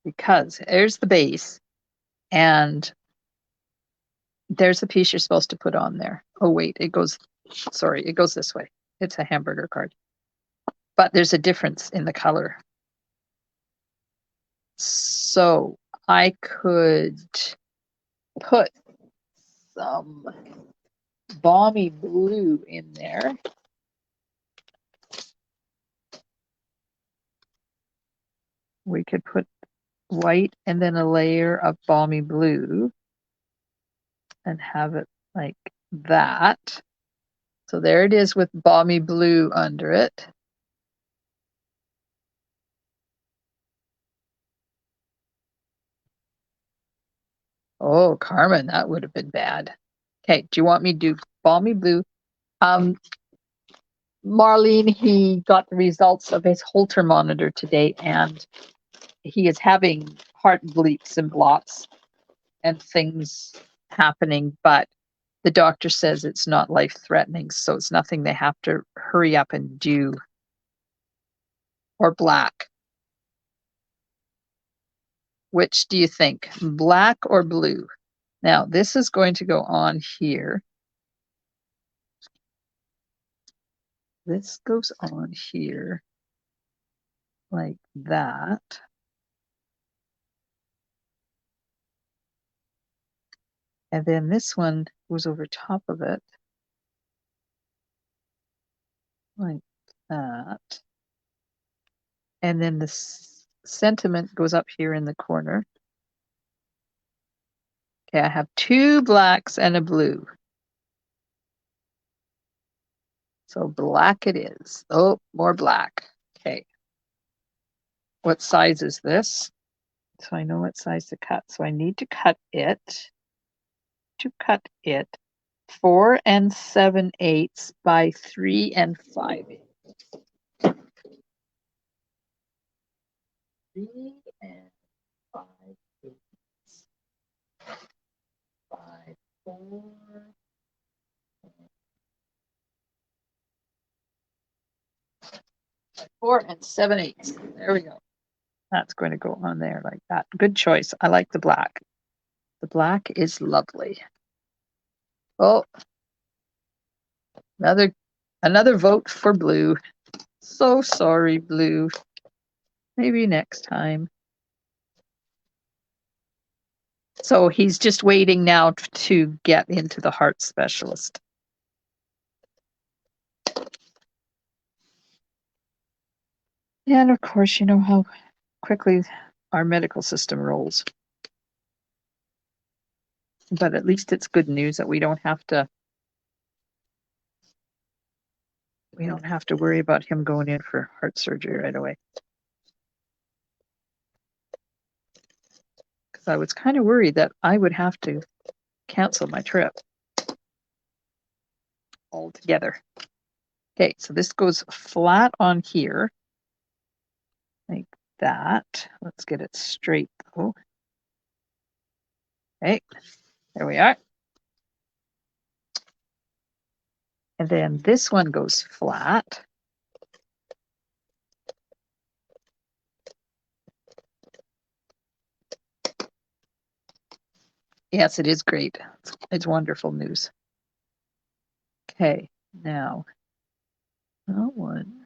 because there's the base and there's the piece you're supposed to put on there. Oh, wait, it goes this way. It's a hamburger card. But there's a difference in the color. So I could put some balmy blue in there. We could put white and then a layer of balmy blue and have it like that. So there it is with balmy blue under it. Oh, Carmen, that would have been bad. Okay, do you want me to do balmy blue? Marlene, he got the results of his Holter monitor today, and he is having heart bleeps and blops and things happening, but the doctor says it's not life-threatening, so it's nothing they have to hurry up and do. Or black. Which do you think, black or blue? Now, this is going to go on here. This goes on here like that. And then this one goes over top of it like that. And then the sentiment goes up here in the corner. Okay, I have 2 blacks and a blue. So black it is. Oh, more black. Okay. What size is this? So I know what size to cut. So I need to cut it 4 7/8 by 3 5/8. 3 5/8 by 4 7/8. There we go. That's going to go on there like that. Good choice. I like the black. The black is lovely. Oh, another vote for blue. So sorry, blue. Maybe next time. So he's just waiting now to get into the heart specialist. And of course, you know how quickly our medical system rolls. But at least it's good news that we don't have to worry about him going in for heart surgery right away. Because I was kind of worried that I would have to cancel my trip altogether. Okay, so this goes flat on here, like that. Let's get it straight though. Okay, there we are. And then this one goes flat. Yes, it is great. It's wonderful news. Okay, now, one.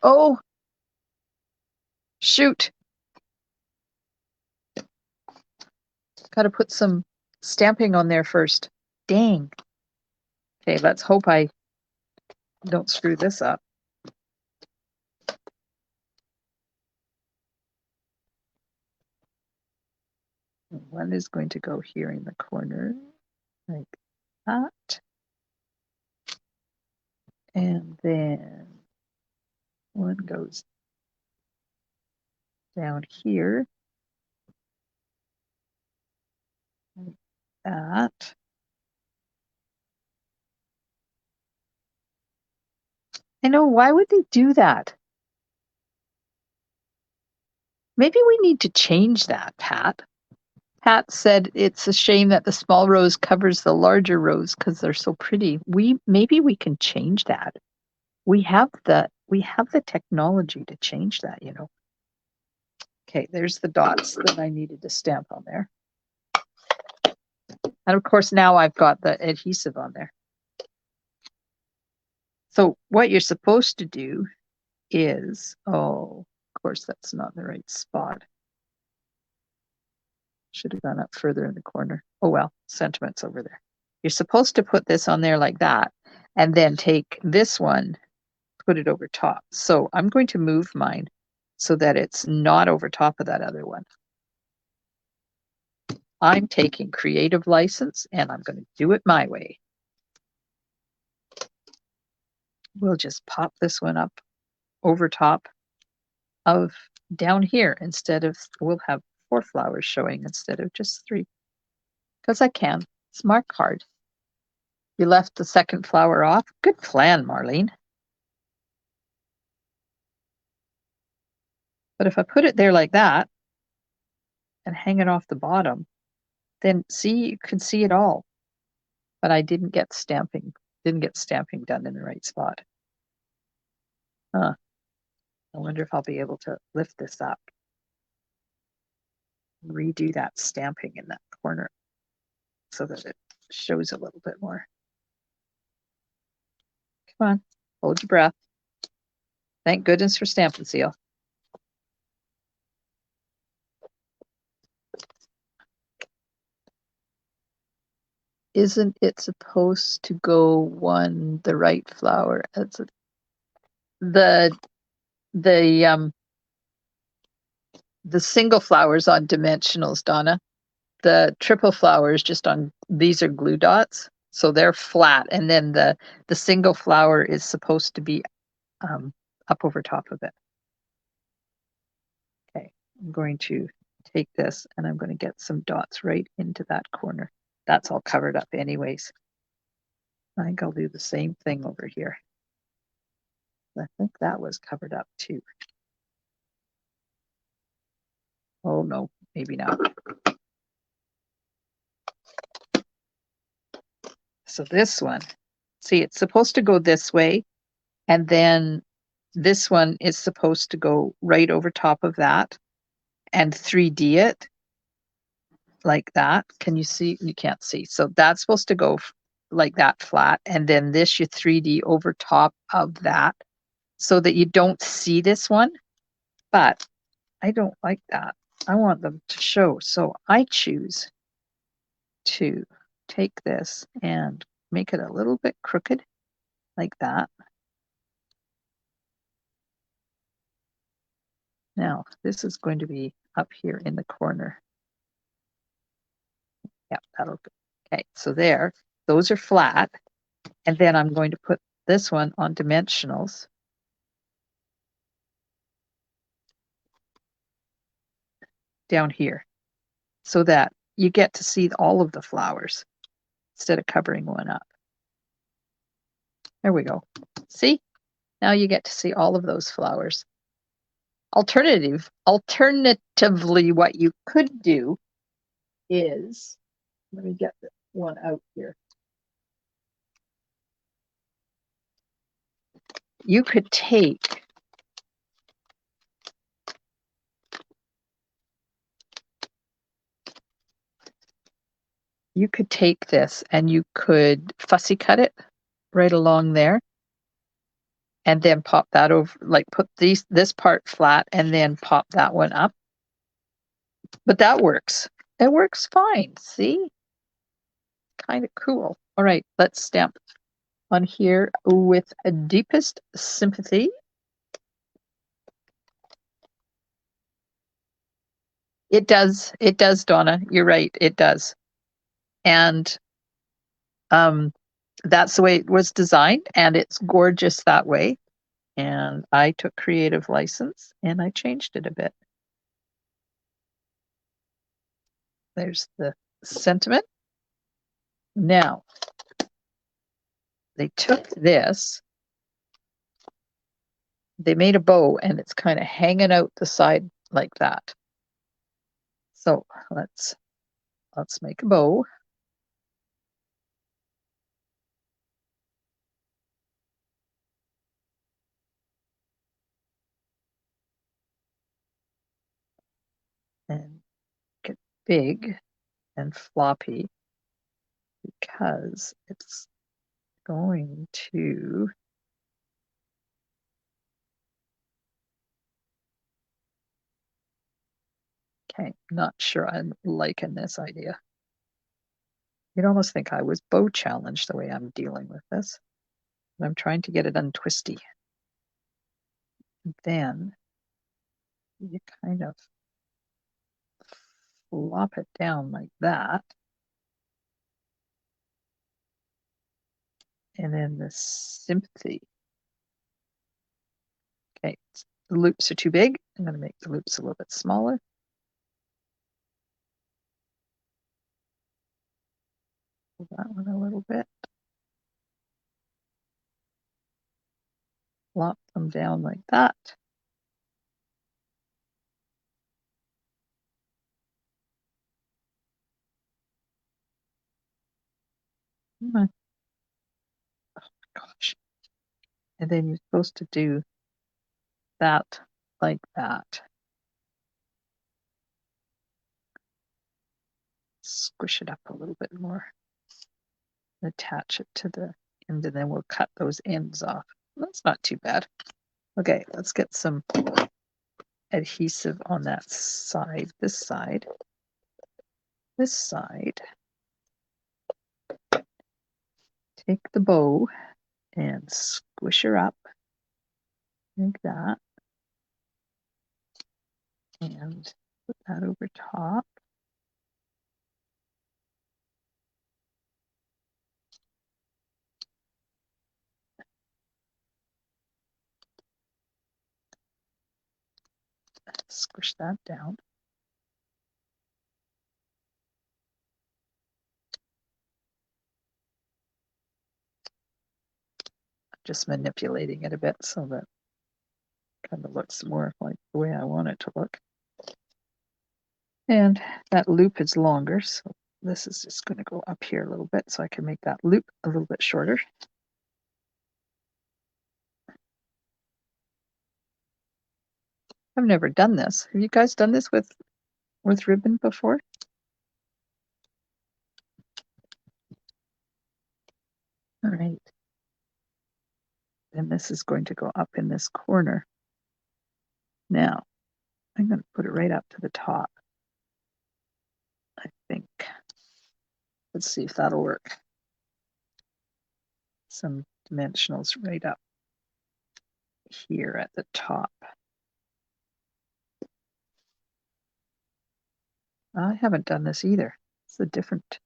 Oh, shoot. Got to put some stamping on there first. Dang. Okay, let's hope I don't screw this up. One is going to go here in the corner, like that. And then one goes down here, like that. I know, why would they do that? Maybe we need to change that, Pat. Pat said it's a shame that the small rose covers the larger rose because they're so pretty. Maybe we can change that. We have the technology to change that, you know. Okay, there's the dots that I needed to stamp on there. And of course now I've got the adhesive on there. So what you're supposed to do is, oh, of course that's not the right spot. Should have gone up further in the corner. Oh well, sentiment's over there. You're supposed to put this on there like that, and then take this one, put it over top. So I'm going to move mine so that it's not over top of that other one. I'm taking creative license and I'm going to do it my way. We'll just pop this one up over top of down here instead of, we'll have 4 flowers showing instead of just 3. Because I can. Smart card. You left the second flower off. Good plan, Marlene. But if I put it there like that and hang it off the bottom, then see, you can see it all. But I didn't get stamping done in the right spot. Huh. I wonder if I'll be able to lift this up. Redo that stamping in that corner so that it shows a little bit more. Come on, hold your breath. Thank goodness for Stampin' Seal. Isn't it supposed to go one the right flower? That's the single flowers on dimensionals, Donna. The triple flowers just on, these are glue dots, so they're flat, and then the single flower is supposed to be up over top of it. Okay, I'm going to take this and I'm going to get some dots right into that corner. That's all covered up anyways. I think I'll do the same thing over here. I think that was covered up too. Oh no, maybe not. So this one, see, it's supposed to go this way, and then this one is supposed to go right over top of that and 3D it like that. Can you see? You can't see. So that's supposed to go like that flat, and then this you 3D over top of that so that you don't see this one. But I don't like that. I want them to show. So I choose to take this and make it a little bit crooked like that. Now, this is going to be up here in the corner. Yeah, that'll go. Okay, so there, those are flat. And then I'm going to put this one on dimensionals. Down here so that you get to see all of the flowers instead of covering one up. There we go. See? Now you get to see all of those flowers. Alternatively, what you could do is, let me get one out here. You could take this and you could fussy cut it right along there and then pop that over, like put this part flat and then pop that one up. But that works. It works fine. See? Kind of cool. All right, let's stamp on here with a deepest sympathy. It does, Donna. You're right, it does. And that's the way it was designed, and it's gorgeous that way. And I took creative license and I changed it a bit. There's the sentiment. Now, they took this, they made a bow, and it's kind of hanging out the side like that. So let's make a bow. And get big and floppy because it's going to okay, not sure I'm liking this idea. You'd almost think I was bow challenged the way I'm dealing with this. I'm trying to get it untwisty. Then you kind of flop it down like that. And then the sympathy. Okay, the loops are too big. I'm going to make the loops a little bit smaller. Pull that one a little bit. Flop them down like that. Oh my gosh. And then you're supposed to do that like that. Squish it up a little bit more. Attach it to the end, and then we'll cut those ends off. That's not too bad. Okay, let's get some adhesive on that side, this side, this side. Take the bow and squish her up like that. And put that over top. Squish that down. Just manipulating it a bit so that it kind of looks more like the way I want it to look. And that loop is longer, so this is just going to go up here a little bit so I can make that loop a little bit shorter. I've never done this. Have you guys done this with ribbon before? All right. And this is going to go up in this corner. Now, I'm going to put it right up to the top, I think. Let's see if that'll work. Some dimensionals right up here at the top. I haven't done this either. It's a different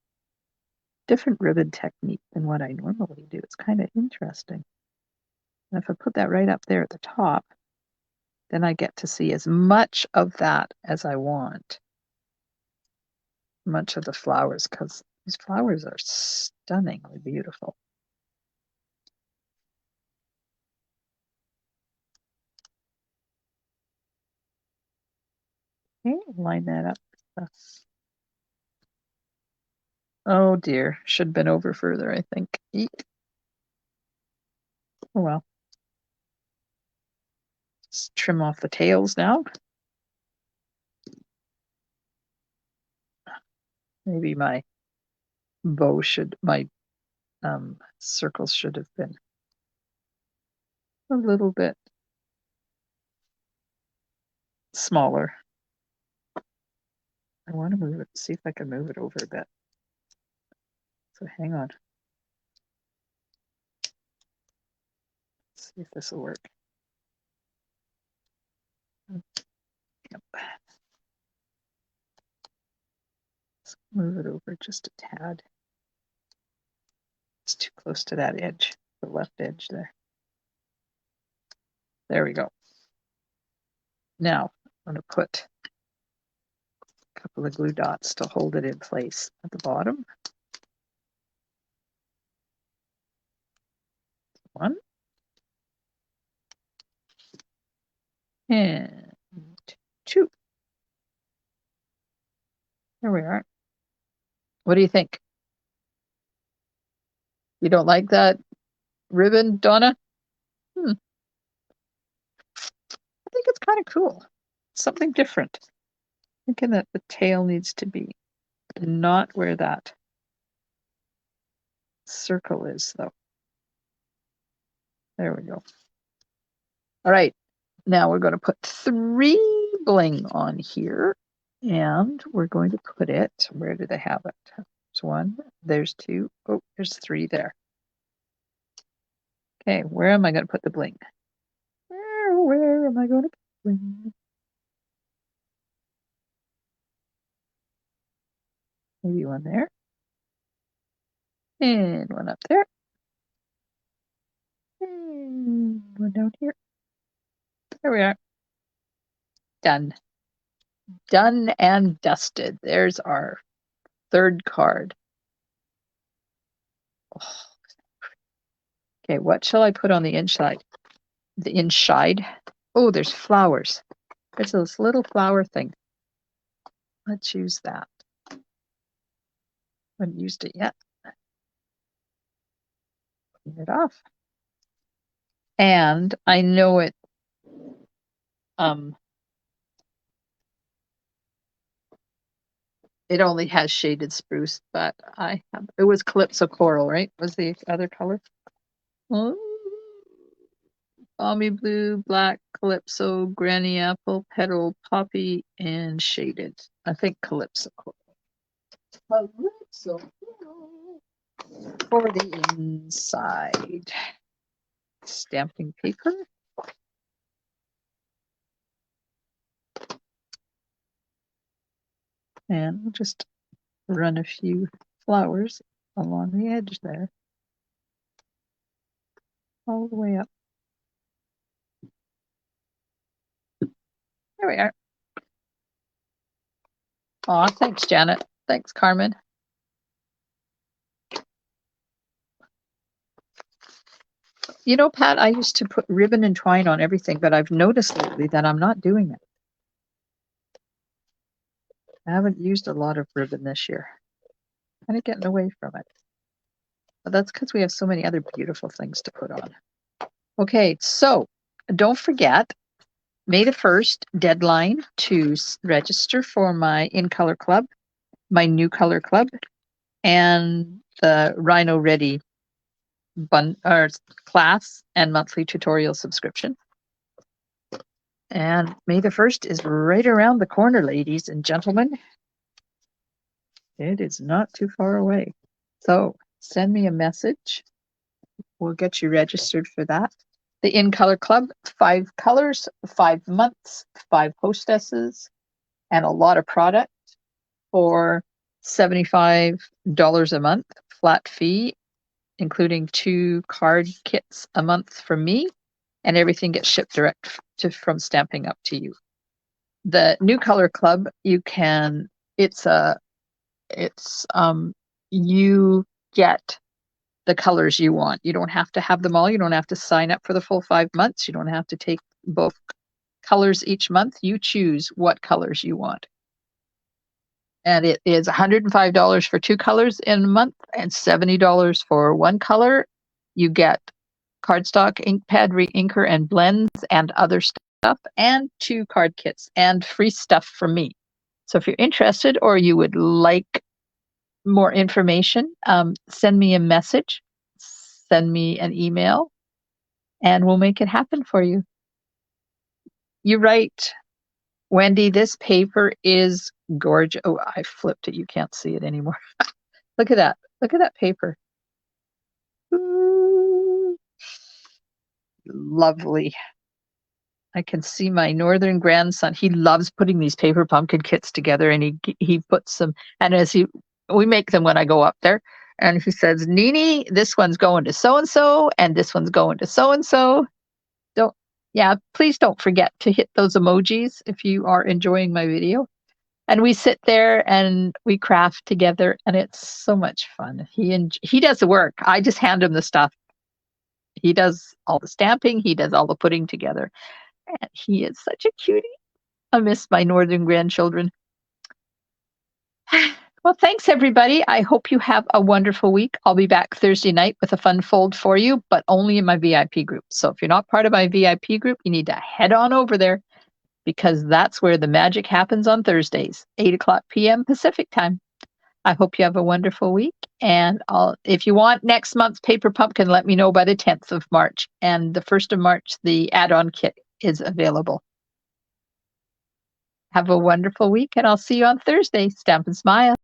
ribbon technique than what I normally do. It's kind of interesting. And if I put that right up there at the top, then I get to see as much of that as I want. Much of the flowers, because these flowers are stunningly beautiful. Okay, line that up. Oh dear, should have been over further, I think. Eek. Oh well. Just trim off the tails now. Maybe my bow my circles should have been a little bit smaller. I want to move it, see if I can move it over a bit. So hang on. Let's see if this will work. Yep. Let's move it over just a tad. It's too close to that edge, the left edge there. There we go. Now I'm going to put a couple of glue dots to hold it in place at the bottom. One. And two. There we are. What do you think? You don't like that ribbon, Donna? I think it's kind of cool. Something different. Thinking that the tail needs to be not where that circle is, though. There we go. All right. Now we're going to put 3 bling on here. And we're going to put it, where did I have it? There's 1, there's 2, oh, there's 3 there. Okay, where am I going to put the bling? Where am I going to put the bling? Maybe 1 there. And 1 up there. And 1 down here. There we are. Done. Done and dusted. There's our 3rd card. Oh. Okay, what shall I put on the inside? The inside? Oh, there's flowers. There's this little flower thing. Let's use that. Haven't used it yet. Clean it off. And I know it it only has shaded spruce, but it was Calypso Coral, right? Was the other color? Oh, balmy blue, black, Calypso, granny apple, petal, poppy, and shaded. I think Calypso Coral. Calypso Coral for the inside. Stamping paper. And we'll just run a few flowers along the edge there. All the way up. There we are. Aw, thanks, Janet. Thanks, Carmen. You know, Pat, I used to put ribbon and twine on everything, but I've noticed lately that I'm not doing it. I haven't used a lot of ribbon this year. Kind of getting away from it. But that's because we have so many other beautiful things to put on. Okay, so don't forget, May the 1st, deadline to register for my In Color Club, my New Color Club, and the Rhino Ready class and monthly tutorial subscription. And May the 1st is right around the corner, ladies and gentlemen. It is not too far away. So send me a message. We'll get you registered for that. The In Color Club, 5 colors, 5 months, 5 hostesses, and a lot of product for $75 a month, flat fee, including 2 card kits a month from me, and everything gets shipped direct from Stamping Up to you. The New Color Club, you get the colors you want. You don't have to have them all. You don't have to sign up for the full 5 months. You don't have to take both colors each month. You choose what colors you want. And it is $105 for 2 colors in a month and $70 for 1 color. You get cardstock, ink pad, re-inker, and blends and other stuff, and 2 card kits and free stuff from me. So if you're interested or you would like more information, send me a message, send me an email, and we'll make it happen for you. You're right, Wendy, this paper is gorgeous. Oh, I flipped it. You can't see it anymore. Look at that. Look at that paper. Ooh, lovely. I can see my northern grandson. He loves putting these paper pumpkin kits together, and he puts them, and we make them when I go up there, and he says, Nini, this one's going to so-and-so, and this one's going to so-and-so. Please don't forget to hit those emojis if you are enjoying my video. And we sit there and we craft together, and it's so much fun. He does the work. I just hand him the stuff. He does all the stamping. He does all the putting together. And he is such a cutie. I miss my northern grandchildren. Well, thanks, everybody. I hope you have a wonderful week. I'll be back Thursday night with a fun fold for you, but only in my VIP group. So if you're not part of my VIP group, you need to head on over there, because that's where the magic happens on Thursdays, 8:00 p.m. Pacific time. I hope you have a wonderful week. And if you want next month's Paper Pumpkin, let me know by the 10th of March. And the 1st of March, the add-on kit is available. Have a wonderful week, and I'll see you on Thursday. Stamp and smile.